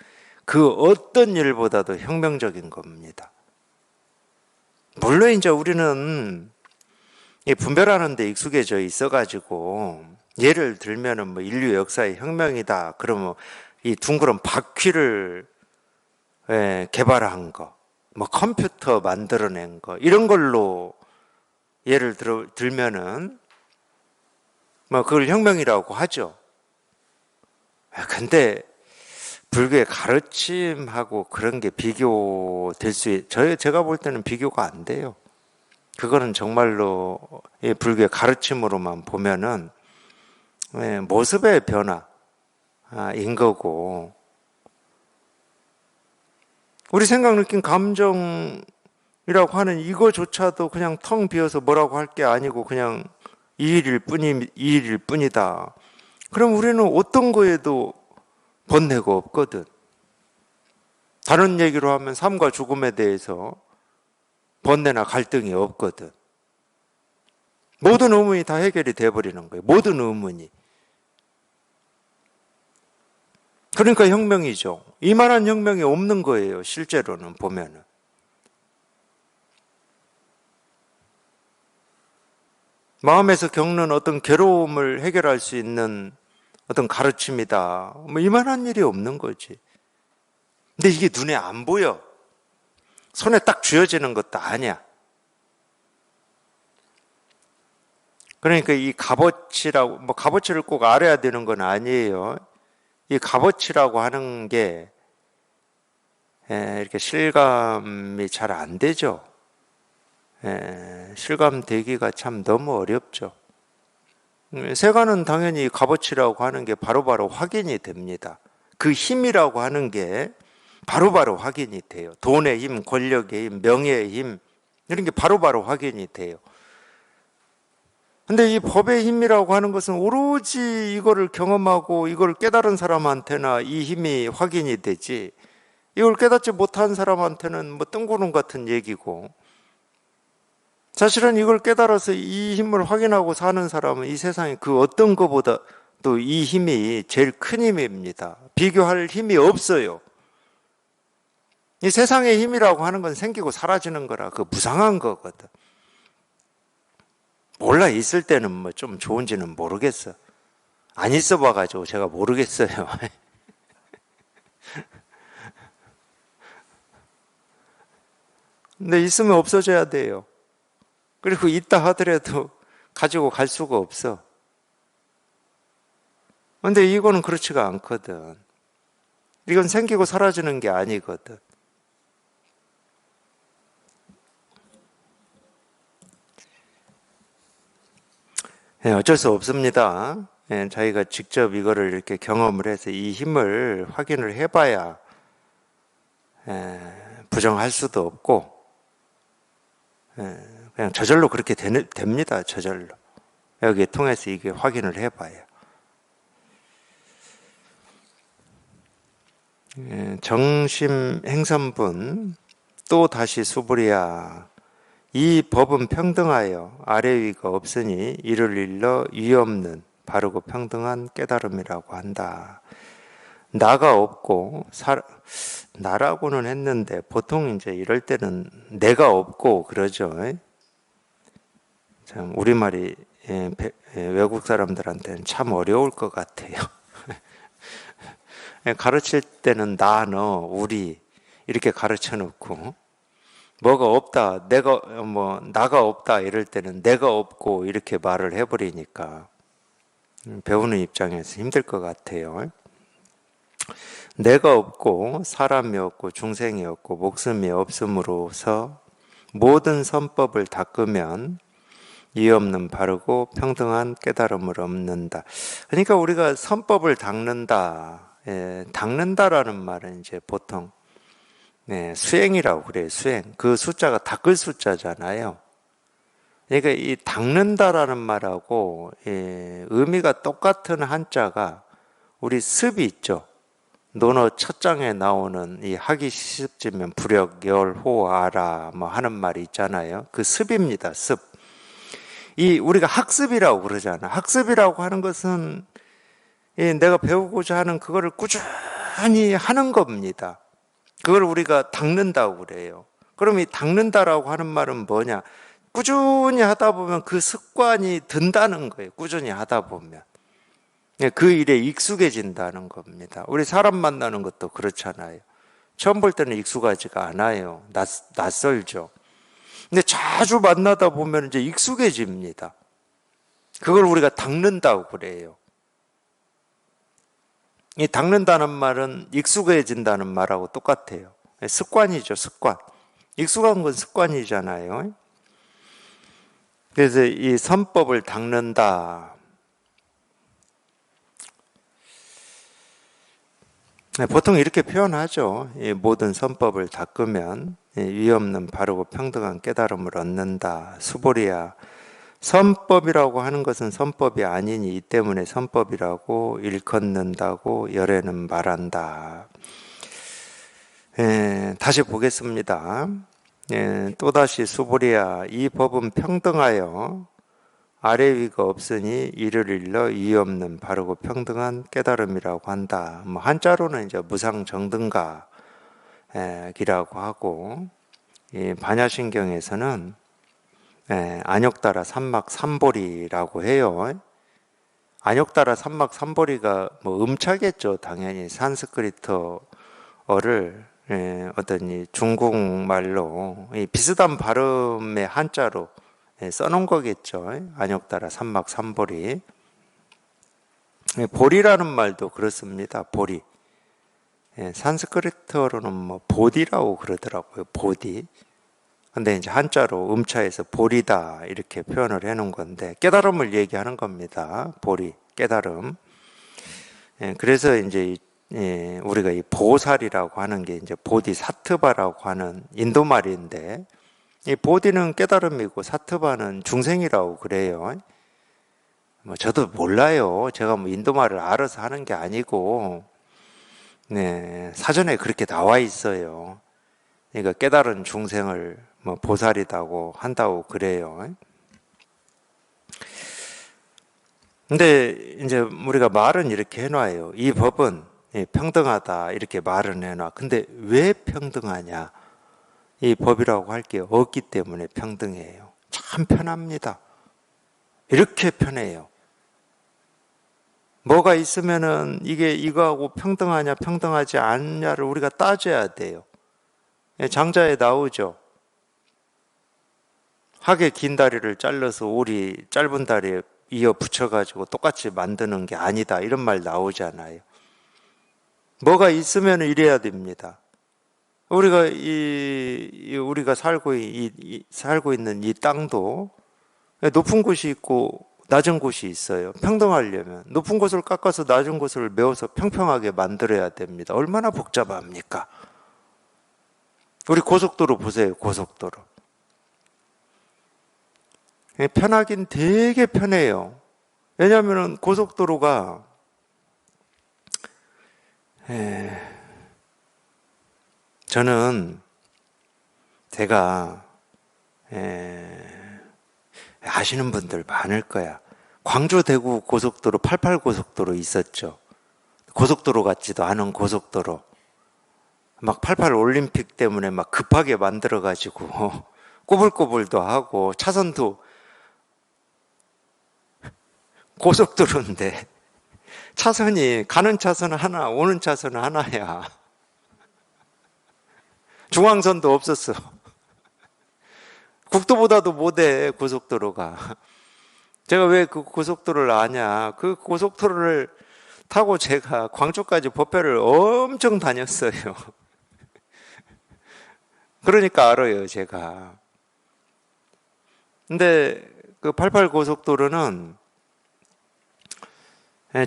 그 어떤 일보다도 혁명적인 겁니다. 물론 이제 우리는 분별하는 데 익숙해져 있어가지고 예를 들면은 인류 역사의 혁명이다. 그러면 이 둥그런 바퀴를 개발한 거, 컴퓨터 만들어낸 거 이런 걸로 예를 들면은 그걸 혁명이라고 하죠. 근데 불교의 가르침하고 그런 게 비교될 제가 볼 때는 비교가 안 돼요. 그거는 정말로 불교의 가르침으로만 보면은 모습의 변화인 거고, 우리 생각, 느낌, 감정이라고 하는 이거조차도 그냥 텅 비어서 뭐라고 할 게 아니고 그냥 이 일일 뿐이다. 그럼 우리는 어떤 거에도 번뇌가 없거든. 다른 얘기로 하면 삶과 죽음에 대해서 번뇌나 갈등이 없거든. 모든 의문이 다 해결이 돼버리는 거예요. 모든 의문이. 그러니까 혁명이죠. 이만한 혁명이 없는 거예요. 실제로는 보면은. 마음에서 겪는 어떤 괴로움을 해결할 수 있는 어떤 가르침이다. 이만한 일이 없는 거지. 근데 이게 눈에 안 보여. 손에 딱 쥐어지는 것도 아니야. 그러니까 이 값어치라고, 뭐 값어치를 꼭 알아야 되는 건 아니에요. 이 값어치라고 하는 게 이렇게 실감이 잘 안 되죠. 실감되기가 참 너무 어렵죠. 세간은 당연히 값어치라고 하는 게 바로바로 확인이 됩니다. 그 힘이라고 하는 게 바로바로 확인이 돼요. 돈의 힘, 권력의 힘, 명예의 힘, 이런 게 바로바로 확인이 돼요. 근데 이 법의 힘이라고 하는 것은 오로지 이거를 경험하고 이걸 깨달은 사람한테나 이 힘이 확인이 되지, 이걸 깨닫지 못한 사람한테는 뭐 뜬구름 같은 얘기고, 사실은 이걸 깨달아서 이 힘을 확인하고 사는 사람은 이 세상에 그 어떤 것보다 또 이 힘이 제일 큰 힘입니다. 비교할 힘이 없어요. 이 세상의 힘이라고 하는 건 생기고 사라지는 거라 그 무상한 거거든. 몰라, 있을 때는 뭐 좀 좋은지는 모르겠어. 안 있어 봐가지고 제가 모르겠어요. 근데 있으면 없어져야 돼요. 그리고 있다 하더라도 가지고 갈 수가 없어. 근데 이거는 그렇지가 않거든. 이건 생기고 사라지는 게 아니거든. 어쩔 수 없습니다. 자기가 직접 이거를 이렇게 경험을 해서 이 힘을 확인을 해봐야 부정할 수도 없고, 그냥 저절로 그렇게 됩니다. 저절로. 여기에 통해서 이게 확인을 해봐요. 정심 행선분 또 다시 수부리야. 이 법은 평등하여 아래 위가 없으니 이를 일러 위 없는 바르고 평등한 깨달음이라고 한다. 나가 없고 나라고는 했는데 보통 이제 이럴 때는 내가 없고 그러죠. 참 우리말이 외국 사람들한테는 참 어려울 것 같아요. 가르칠 때는 나, 너, 우리 이렇게 가르쳐 놓고, 뭐가 없다, 나가 없다 이럴 때는 내가 없고 이렇게 말을 해버리니까 배우는 입장에서 힘들 것 같아요. 내가 없고 사람이 없고 중생이 없고 목숨이 없음으로써 모든 선법을 닦으면 이 없는 바르고 평등한 깨달음을 얻는다. 그러니까 우리가 선법을 닦는다, 닦는다라는 말은 이제 보통 수행이라고 그래요. 수행. 그 숫자가 닦을 숫자잖아요. 그러니까 이 닦는다라는 말하고 의미가 똑같은 한자가 우리 습이 있죠. 논어 첫 장에 나오는 이 하기 시습지면 부력, 열, 호, 아라 뭐 하는 말이 있잖아요. 그 습입니다. 습. 이 우리가 학습이라고 그러잖아. 학습이라고 하는 것은 내가 배우고자 하는 그거를 꾸준히 하는 겁니다. 그걸 우리가 닦는다고 그래요. 그럼 이 닦는다라고 하는 말은 뭐냐? 꾸준히 하다 보면 그 습관이 든다는 거예요. 꾸준히 하다 보면. 그 일에 익숙해진다는 겁니다. 우리 사람 만나는 것도 그렇잖아요. 처음 볼 때는 익숙하지가 않아요. 낯설죠. 근데 자주 만나다 보면 이제 익숙해집니다. 그걸 우리가 닦는다고 그래요. 이 닦는다는 말은 익숙해진다는 말하고 똑같아요. 습관이죠, 습관. 익숙한 건 습관이잖아요. 그래서 이 선법을 닦는다. 보통 이렇게 표현하죠. 모든 선법을 닦으면 위 없는 바르고 평등한 깨달음을 얻는다. 수보리야. 선법이라고 하는 것은 선법이 아니니 이 때문에 선법이라고 일컫는다고 열애는 말한다. 다시 보겠습니다. 또다시 수보리야. 이 법은 평등하여 아래 위가 없으니 이를 일러 위 없는 바르고 평등한 깨달음이라고 한다. 뭐 한자로는 이제 무상정등각이라고 하고, 이 반야신경에서는 안욕따라 삼막삼보리라고 해요. 안욕따라 삼막삼보리가 뭐 음차겠죠. 당연히 산스크리트어를 어떤 이 중국말로 이 비슷한 발음의 한자로 써놓은 거겠죠. 안욕따라 삼막삼보리. 보리라는 말도 그렇습니다. 보리. 산스크리트어로는 뭐 보디라고 그러더라고요. 보디. 근데 이제 한자로 음차에서 보리다 이렇게 표현을 해놓은 건데 깨달음을 얘기하는 겁니다. 보리, 깨달음. 그래서 이제 우리가 이 보살이라고 하는 게 이제 보디사트바라고 하는 인도 말인데 이 보디는 깨달음이고 사트바는 중생이라고 그래요. 뭐 저도 몰라요. 제가 뭐 인도 말을 알아서 하는 게 아니고 사전에 그렇게 나와 있어요. 그러니까 깨달은 중생을 뭐 보살이라고 한다고 그래요. 근데 이제 우리가 말은 이렇게 해놔요. 이 법은 평등하다 이렇게 말은 해놔. 근데 왜 평등하냐? 이 법이라고 할 게 없기 때문에 평등해요. 참 편합니다. 이렇게 편해요. 뭐가 있으면은 이게 이거하고 평등하냐 평등하지 않냐를 우리가 따져야 돼요. 장자에 나오죠. 학의 긴 다리를 잘라서 오리 짧은 다리에 이어 붙여가지고 똑같이 만드는 게 아니다 이런 말 나오잖아요. 뭐가 있으면 이래야 됩니다. 우리가 살고 있는 이 땅도 높은 곳이 있고 낮은 곳이 있어요. 평등하려면 높은 곳을 깎아서 낮은 곳을 메워서 평평하게 만들어야 됩니다. 얼마나 복잡합니까? 우리 고속도로 보세요. 고속도로. 편하긴 되게 편해요. 왜냐하면 고속도로가 저는 제가 아시는 분들 많을 거야. 광주 대구 고속도로 88고속도로 있었죠. 고속도로 같지도 않은 고속도로. 막 88 올림픽 때문에 막 급하게 만들어가지고 꼬불꼬불도 하고 차선도 고속도로인데 차선이 가는 차선은 하나 오는 차선은 하나야. 중앙선도 없었어. 국도보다도 못해 고속도로가. 제가 왜 그 고속도로를 아냐? 그 고속도로를 타고 제가 광주까지 법회를 엄청 다녔어요. 그러니까 알아요, 제가. 근데 그 88 고속도로는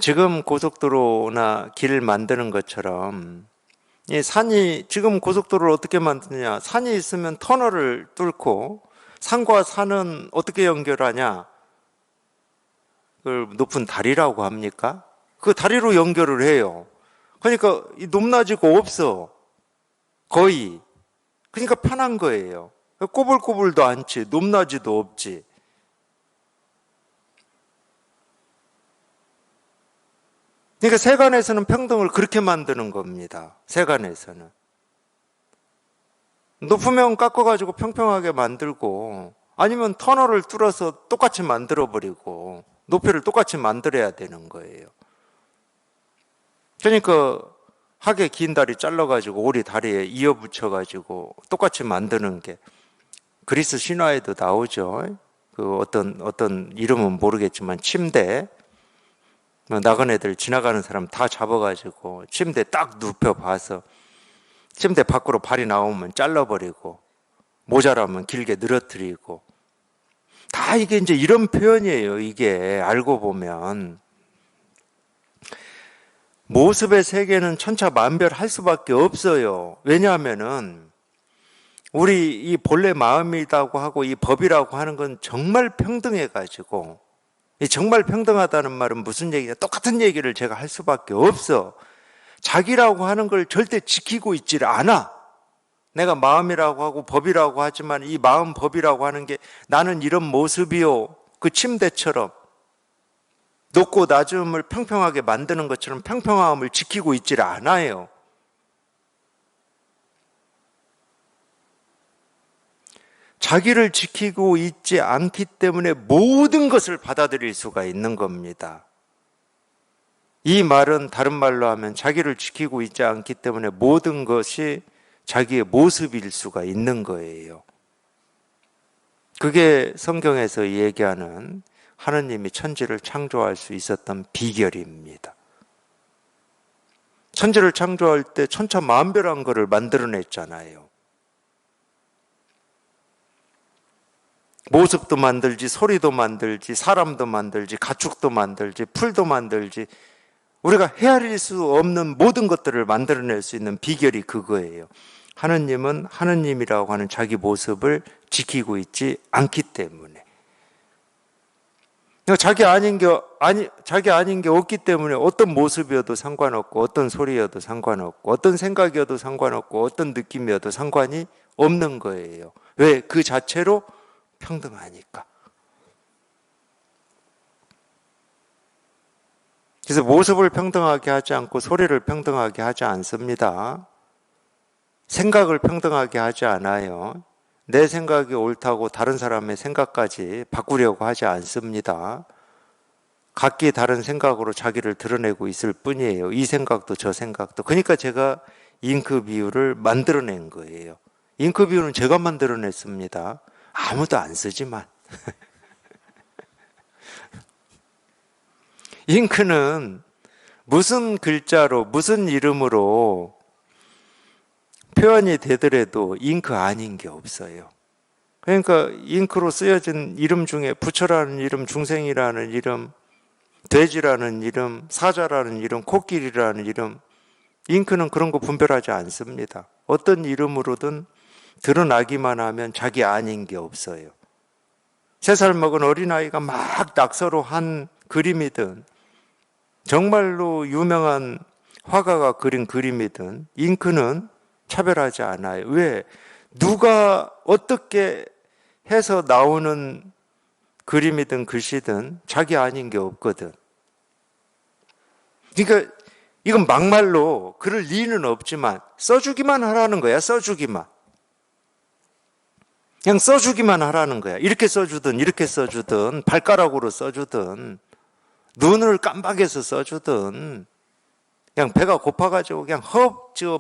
지금 고속도로나 길을 만드는 것처럼 이 산이 지금 고속도로를 어떻게 만드냐? 산이 있으면 터널을 뚫고 산과 산은 어떻게 연결하냐? 그걸 높은 다리라고 합니까? 그 다리로 연결을 해요. 그러니까 높낮이가 없어. 거의. 그러니까 편한 거예요. 꼬불꼬불도 않지. 높낮이도 없지. 그러니까 세간에서는 평등을 그렇게 만드는 겁니다. 세간에서는. 높으면 깎아가지고 평평하게 만들고 아니면 터널을 뚫어서 똑같이 만들어버리고 높이를 똑같이 만들어야 되는 거예요. 그러니까 학의 긴 다리 잘라가지고 오리 다리에 이어 붙여가지고 똑같이 만드는 게 그리스 신화에도 나오죠. 그 어떤 이름은 모르겠지만 침대 나그네들 지나가는 사람 다 잡아가지고 침대 딱 눕혀봐서 침대 밖으로 발이 나오면 잘라버리고 모자라면 길게 늘어뜨리고 다 이게 이제 이런 표현이에요. 이게 알고 보면 모습의 세계는 천차만별할 수밖에 없어요. 왜냐하면은 우리 이 본래 마음이라고 하고 이 법이라고 하는 건 정말 평등해가지고 정말 평등하다는 말은 무슨 얘기냐? 똑같은 얘기를 제가 할 수밖에 없어. 자기라고 하는 걸 절대 지키고 있질 않아. 내가 마음이라고 하고 법이라고 하지만 이 마음 법이라고 하는 게 나는 이런 모습이요. 그 침대처럼 높고 낮음을 평평하게 만드는 것처럼 평평함을 지키고 있질 않아요. 자기를 지키고 있지 않기 때문에 모든 것을 받아들일 수가 있는 겁니다. 이 말은 다른 말로 하면 자기를 지키고 있지 않기 때문에 모든 것이 자기의 모습일 수가 있는 거예요. 그게 성경에서 얘기하는 하느님이 천지를 창조할 수 있었던 비결입니다. 천지를 창조할 때 천차만별한 것을 만들어냈잖아요. 모습도 만들지, 소리도 만들지, 사람도 만들지, 가축도 만들지, 풀도 만들지, 우리가 헤아릴 수 없는 모든 것들을 만들어낼 수 있는 비결이 그거예요. 하느님은 하느님이라고 하는 자기 모습을 지키고 있지 않기 때문에. 자기 아닌 게 없기 때문에 어떤 모습이어도 상관없고, 어떤 소리여도 상관없고, 어떤 생각이어도 상관없고, 어떤 느낌이어도 상관이 없는 거예요. 왜? 그 자체로 평등하니까. 그래서 모습을 평등하게 하지 않고 소리를 평등하게 하지 않습니다. 생각을 평등하게 하지 않아요. 내 생각이 옳다고 다른 사람의 생각까지 바꾸려고 하지 않습니다. 각기 다른 생각으로 자기를 드러내고 있을 뿐이에요. 이 생각도 저 생각도. 그러니까 제가 잉크 비유를 만들어낸 거예요. 잉크 비유는 제가 만들어냈습니다. 아무도 안 쓰지만. 잉크는 무슨 글자로, 무슨 이름으로 표현이 되더라도 잉크 아닌 게 없어요. 그러니까 잉크로 쓰여진 이름 중에 부처라는 이름, 중생이라는 이름, 돼지라는 이름, 사자라는 이름, 코끼리라는 이름, 잉크는 그런 거 분별하지 않습니다. 어떤 이름으로든 드러나기만 하면 자기 아닌 게 없어요. 3살 먹은 어린아이가 막 낙서로 한 그림이든 정말로 유명한 화가가 그린 그림이든 잉크는 차별하지 않아요. 왜? 누가 어떻게 해서 나오는 그림이든 글씨든 자기 아닌 게 없거든. 그러니까 이건 막말로 그럴 리는 없지만 써주기만 하라는 거야. 써주기만. 그냥 써주기만 하라는 거야. 이렇게 써주든 이렇게 써주든 발가락으로 써주든 눈을 깜박해서 써주든 그냥 배가 고파가지고 그냥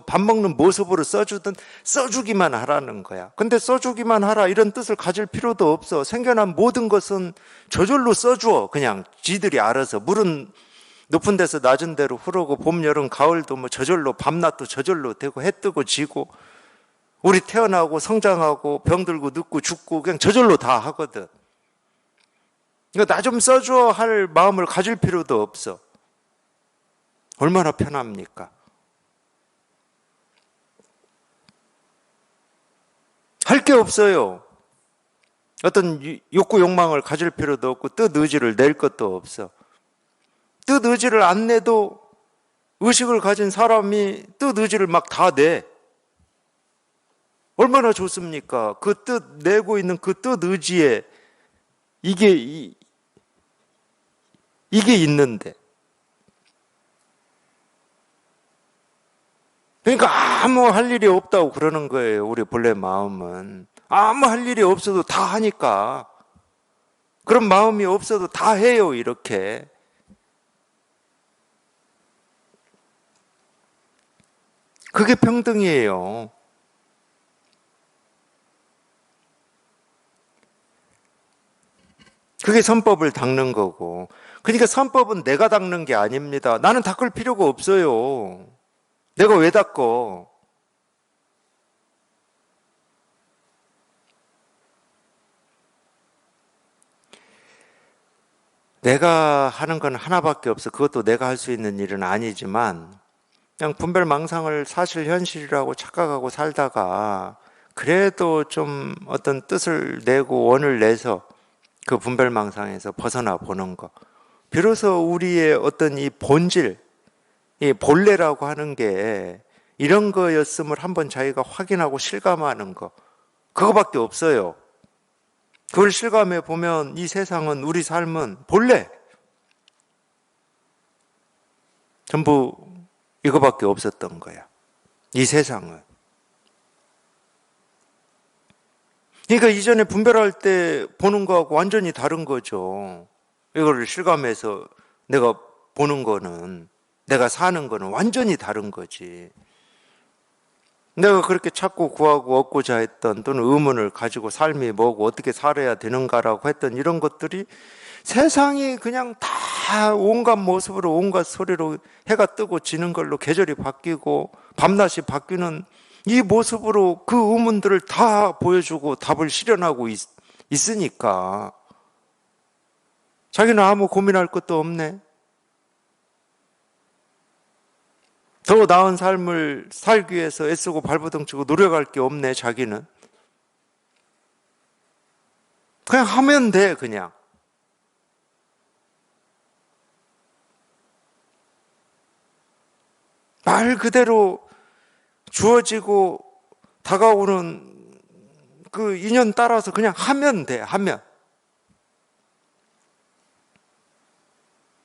밥 먹는 모습으로 써주든 써주기만 하라는 거야. 근데 써주기만 하라 이런 뜻을 가질 필요도 없어. 생겨난 모든 것은 저절로 써주어. 그냥 지들이 알아서. 물은 높은 데서 낮은 데로 흐르고 봄, 여름, 가을도 뭐 저절로 밤낮도 저절로 되고 해 뜨고 지고 우리 태어나고 성장하고 병들고 늙고 죽고 그냥 저절로 다 하거든. 이거 나 좀 써줘 할 마음을 가질 필요도 없어. 얼마나 편합니까? 할 게 없어요. 어떤 욕구 욕망을 가질 필요도 없고 뜻 의지를 낼 것도 없어. 뜻 의지를 안 내도 의식을 가진 사람이 뜻 의지를 막 다 내. 얼마나 좋습니까? 그 뜻 내고 있는 그 뜻 의지에 이게 있는데. 그러니까 아무 할 일이 없다고 그러는 거예요. 우리 본래 마음은. 아무 할 일이 없어도 다 하니까. 그런 마음이 없어도 다 해요. 이렇게. 그게 평등이에요. 그게 선법을 닦는 거고. 그러니까 선법은 내가 닦는 게 아닙니다. 나는 닦을 필요가 없어요. 내가 왜 닦어? 내가 하는 건 하나밖에 없어. 그것도 내가 할 수 있는 일은 아니지만 그냥 분별망상을 사실 현실이라고 착각하고 살다가 그래도 좀 어떤 뜻을 내고 원을 내서 그 분별망상에서 벗어나 보는 거. 비로소 우리의 어떤 이 본질, 이 본래라고 하는 게 이런 거였음을 한번 자기가 확인하고 실감하는 거. 그거밖에 없어요. 그걸 실감해 보면 이 세상은, 우리 삶은 본래 전부 이거밖에 없었던 거야. 이 세상은. 그러니까 이전에 분별할 때 보는 거하고 완전히 다른 거죠. 이거를 실감해서 내가 보는 거는, 내가 사는 거는 완전히 다른 거지. 내가 그렇게 찾고 구하고 얻고자 했던 또는 의문을 가지고 삶이 뭐고 어떻게 살아야 되는가라고 했던 이런 것들이 세상이 그냥 다 온갖 모습으로 온갖 소리로 해가 뜨고 지는 걸로 계절이 바뀌고 밤낮이 바뀌는 이 모습으로 그 의문들을 다 보여주고 답을 실현하고 있으니까 자기는 아무 고민할 것도 없네. 더 나은 삶을 살기 위해서 애쓰고 발버둥 치고 노력할 게 없네, 자기는. 그냥 하면 돼, 그냥. 말 그대로 주어지고 다가오는 그 인연 따라서 그냥 하면 돼, 하면.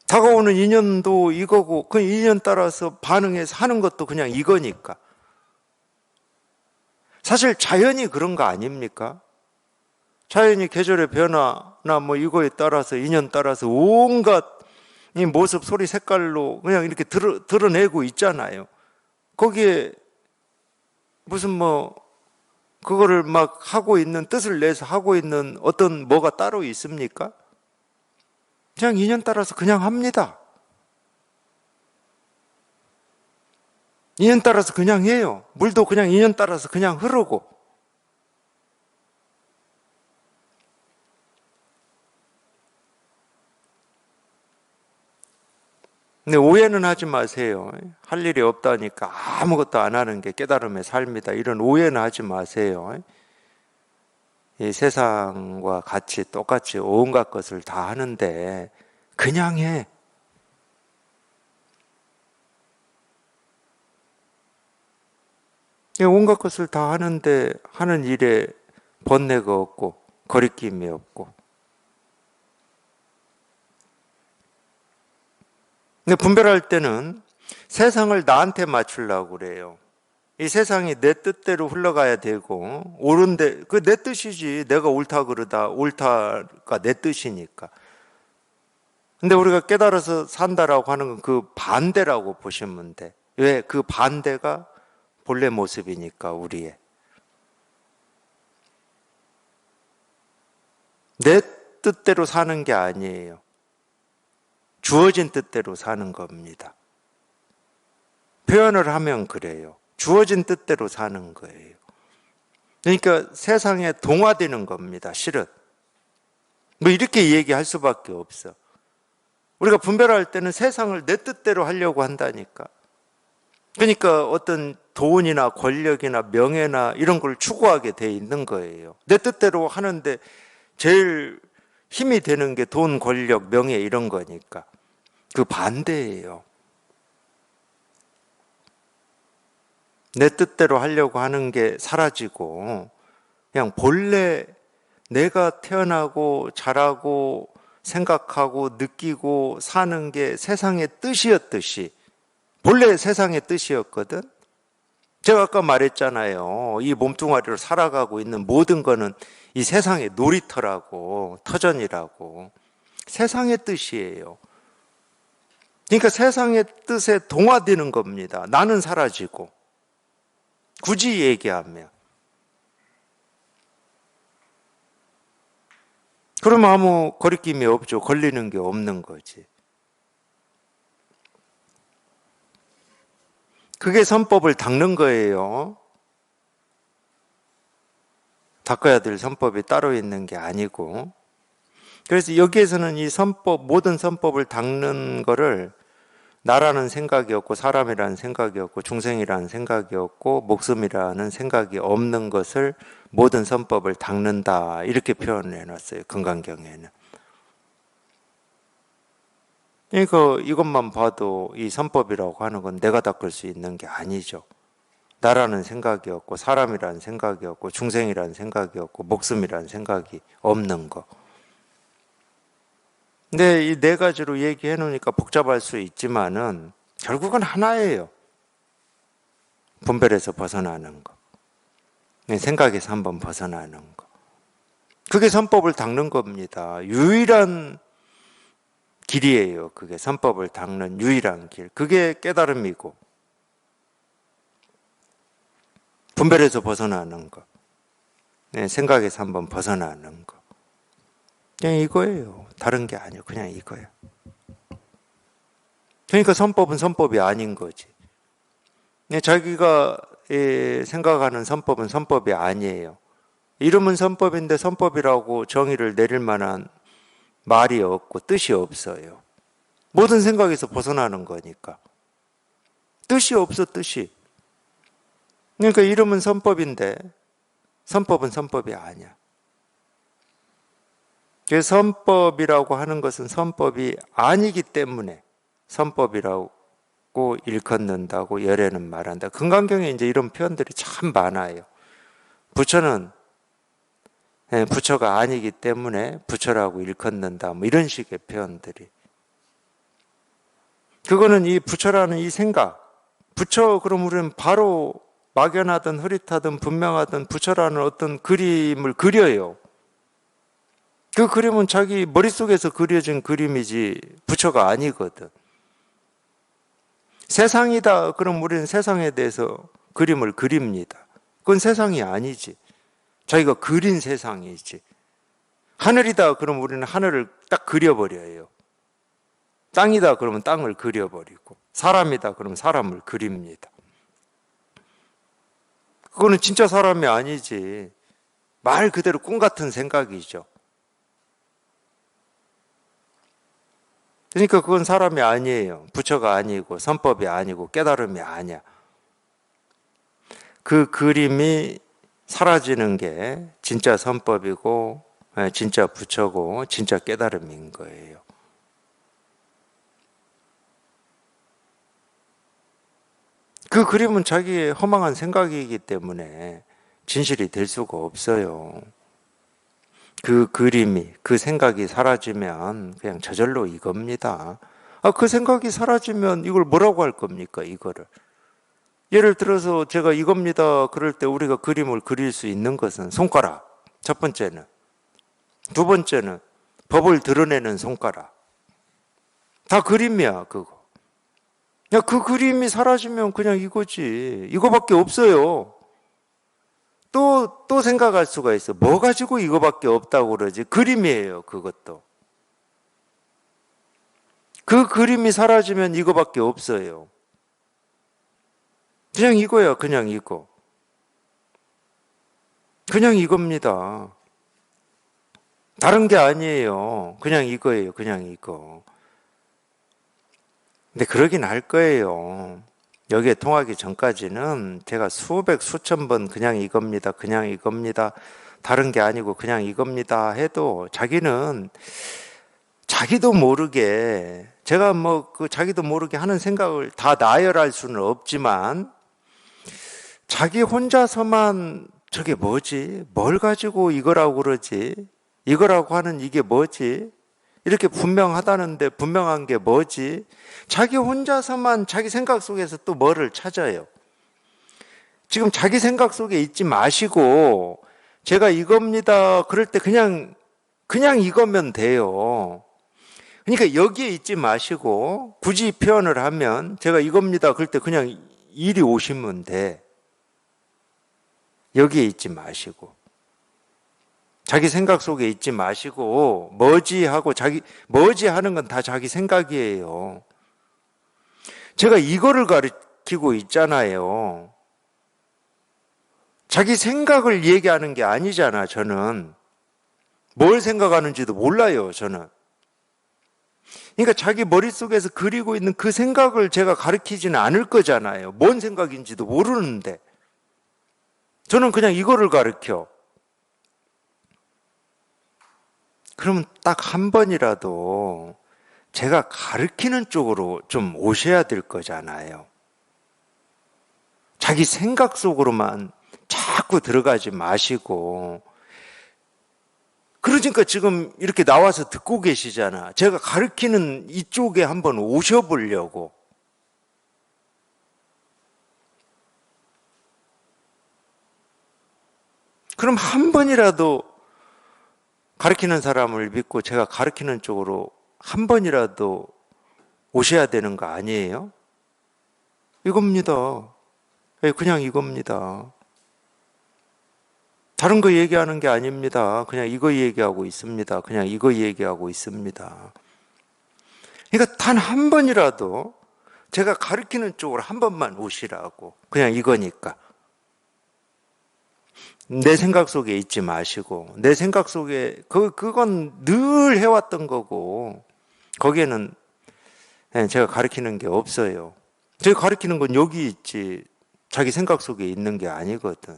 다가오는 인연도 이거고 그 인연 따라서 반응해서 하는 것도 그냥 이거니까. 사실 자연이 그런 거 아닙니까? 자연이 계절의 변화나 뭐 이거에 따라서 인연 따라서 온갖 이 모습, 소리, 색깔로 그냥 이렇게 드러내고 있잖아요. 거기에 무슨 뭐 그거를 막 하고 있는, 뜻을 내서 하고 있는 어떤 뭐가 따로 있습니까? 그냥 인연 따라서 그냥 합니다. 인연 따라서 그냥 해요. 물도 그냥 인연 따라서 그냥 흐르고. 근데 오해는 하지 마세요. 할 일이 없다니까 아무것도 안 하는 게 깨달음의 삶이다. 이런 오해는 하지 마세요. 이 세상과 같이 똑같이 온갖 것을 다 하는데 그냥 해. 온갖 것을 다 하는데 하는 일에 번뇌가 없고 거리낌이 없고. 근데 분별할 때는 세상을 나한테 맞추려고 그래요. 이 세상이 내 뜻대로 흘러가야 되고 옳은데 그 내 뜻이지. 내가 옳다 그러다 옳다가 내 뜻이니까. 근데 우리가 깨달아서 산다라고 하는 건 그 반대라고 보시면 돼. 왜? 그 반대가 본래 모습이니까 우리의. 내 뜻대로 사는 게 아니에요. 주어진 뜻대로 사는 겁니다. 표현을 하면 그래요. 주어진 뜻대로 사는 거예요. 그러니까 세상에 동화되는 겁니다. 실은. 뭐 이렇게 얘기할 수밖에 없어. 우리가 분별할 때는 세상을 내 뜻대로 하려고 한다니까. 그러니까 어떤 돈이나 권력이나 명예나 이런 걸 추구하게 돼 있는 거예요. 내 뜻대로 하는데 제일 힘이 되는 게 돈, 권력, 명예 이런 거니까. 그 반대예요. 내 뜻대로 하려고 하는 게 사라지고 그냥 본래 내가 태어나고 자라고 생각하고 느끼고 사는 게 세상의 뜻이었듯이 본래 세상의 뜻이었거든. 제가 아까 말했잖아요. 이 몸뚱아리로 살아가고 있는 모든 거는 이 세상의 놀이터라고, 터전이라고. 세상의 뜻이에요. 그러니까 세상의 뜻에 동화되는 겁니다. 나는 사라지고. 굳이 얘기하면. 그러면 아무 거리낌이 없죠. 걸리는 게 없는 거지. 그게 선법을 닦는 거예요. 닦아야 될 선법이 따로 있는 게 아니고. 그래서 여기에서는 이 선법, 모든 선법을 닦는 거를 나라는 생각이 없고 사람이라는 생각이 없고 중생이라는 생각이 없고 목숨이라는 생각이 없는 것을 모든 선법을 닦는다. 이렇게 표현을 해놨어요. 금강경에는. 그러니까 이것만 봐도 이 선법이라고 하는 건 내가 닦을 수 있는 게 아니죠. 나라는 생각이 없고 사람이라는 생각이 없고 중생이라는 생각이 없고 목숨이라는 생각이 없는 거. 근데 이 네 가지로 얘기해 놓으니까 복잡할 수 있지만은 결국은 하나예요. 분별에서 벗어나는 거. 생각에서 한번 벗어나는 거. 그게 선법을 닦는 겁니다. 유일한 길이에요. 그게 선법을 닦는 유일한 길. 그게 깨달음이고. 분별에서 벗어나는 거. 생각에서 한번 벗어나는 거. 그냥 이거예요. 다른 게 아니에요. 그냥 이거예요. 그러니까 선법은 선법이 아닌 거지. 자기가 생각하는 선법은 선법이 아니에요. 이름은 선법인데 선법이라고 정의를 내릴 만한 말이 없고 뜻이 없어요. 모든 생각에서 벗어나는 거니까. 뜻이 없어, 뜻이. 그러니까 이름은 선법인데 선법은 선법이 아니야. 그래서 선법이라고 하는 것은 선법이 아니기 때문에 선법이라고 일컫는다고 열애는 말한다. 금강경에 이제 이런 표현들이 참 많아요. 부처는 부처가 아니기 때문에 부처라고 일컫는다. 뭐 이런 식의 표현들이. 그거는 이 부처라는 이 생각, 부처 그럼 우리는 바로 막연하든 흐릿하든 분명하든 부처라는 어떤 그림을 그려요. 그 그림은 자기 머릿속에서 그려진 그림이지 부처가 아니거든. 세상이다 그럼 우리는 세상에 대해서 그림을 그립니다. 그건 세상이 아니지. 자기가 그린 세상이지. 하늘이다 그럼 우리는 하늘을 딱 그려버려요. 땅이다 그러면 땅을 그려버리고, 사람이다 그러면 사람을 그립니다. 그거는 진짜 사람이 아니지. 말 그대로 꿈 같은 생각이죠. 그러니까 그건 사람이 아니에요. 부처가 아니고 선법이 아니고 깨달음이 아니야. 그 그림이 사라지는 게 진짜 선법이고 진짜 부처고 진짜 깨달음인 거예요. 그 그림은 자기의 허망한 생각이기 때문에 진실이 될 수가 없어요. 그 그림이, 그 생각이 사라지면 그냥 저절로 이겁니다. 그 생각이 사라지면 이걸 뭐라고 할 겁니까, 이거를? 예를 들어서 제가 이겁니다. 그럴 때 우리가 그림을 그릴 수 있는 것은 손가락. 첫 번째는. 두 번째는 법을 드러내는 손가락. 다 그림이야, 그거. 야, 그 그림이 사라지면 그냥 이거지. 이거밖에 없어요. 또 생각할 수가 있어. 뭐 가지고 이거밖에 없다고 그러지? 그림이에요, 그것도. 그 그림이 사라지면 이거밖에 없어요. 그냥 이거야, 그냥 이거. 그냥 이겁니다. 다른 게 아니에요. 그냥 이거예요, 그냥 이거. 근데 그러긴 할 거예요. 여기에 통하기 전까지는 제가 수백, 수천 번 그냥 이겁니다. 그냥 이겁니다. 다른 게 아니고 그냥 이겁니다. 해도 자기는 자기도 모르게, 제가 뭐 그 자기도 모르게 하는 생각을 다 나열할 수는 없지만 자기 혼자서만 저게 뭐지? 뭘 가지고 이거라고 그러지? 이거라고 하는 이게 뭐지? 이렇게 분명하다는데 분명한 게 뭐지? 자기 혼자서만 자기 생각 속에서 또 뭐를 찾아요. 지금 자기 생각 속에 있지 마시고 제가 이겁니다. 그럴 때 그냥 이거면 돼요. 그러니까 여기에 있지 마시고 굳이 표현을 하면 제가 이겁니다. 그럴 때 그냥 이리 오시면 돼. 여기에 있지 마시고. 자기 생각 속에 있지 마시고 뭐지 하고 뭐지 하는 건 다 자기 생각이에요. 제가 이거를 가르치고 있잖아요. 자기 생각을 얘기하는 게 아니잖아, 저는. 뭘 생각하는지도 몰라요, 저는. 그러니까 자기 머릿속에서 그리고 있는 그 생각을 제가 가르치지는 않을 거잖아요. 뭔 생각인지도 모르는데. 저는 그냥 이거를 가르쳐. 그러면 딱 한 번이라도 제가 가르치는 쪽으로 좀 오셔야 될 거잖아요. 자기 생각 속으로만 자꾸 들어가지 마시고. 그러니까 지금 이렇게 나와서 듣고 계시잖아. 제가 가르치는 이쪽에 한번 오셔보려고. 그럼 한 번이라도 가르치는 사람을 믿고 제가 가르치는 쪽으로 한 번이라도 오셔야 되는 거 아니에요? 이겁니다. 그냥 이겁니다. 다른 거 얘기하는 게 아닙니다. 그냥 이거 얘기하고 있습니다. 그냥 이거 얘기하고 있습니다. 그러니까 단 한 번이라도 제가 가르치는 쪽으로 한 번만 오시라고. 그냥 이거니까. 내 생각 속에 있지 마시고, 내 생각 속에, 그건 늘 해왔던 거고, 거기에는 제가 가르치는 게 없어요. 제가 가르치는 건 여기 있지, 자기 생각 속에 있는 게 아니거든.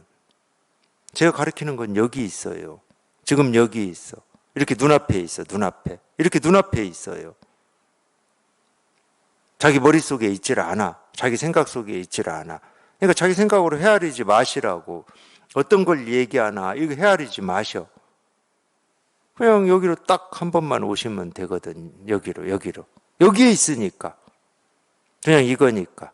제가 가르치는 건 여기 있어요. 지금 여기 있어. 이렇게 눈앞에 있어, 눈앞에. 이렇게 눈앞에 있어요. 자기 머릿속에 있질 않아. 자기 생각 속에 있질 않아. 그러니까 자기 생각으로 헤아리지 마시라고. 어떤 걸 얘기하나 이거 헤아리지 마셔. 그냥 여기로 딱 한 번만 오시면 되거든. 여기로. 여기에 있으니까. 그냥 이거니까.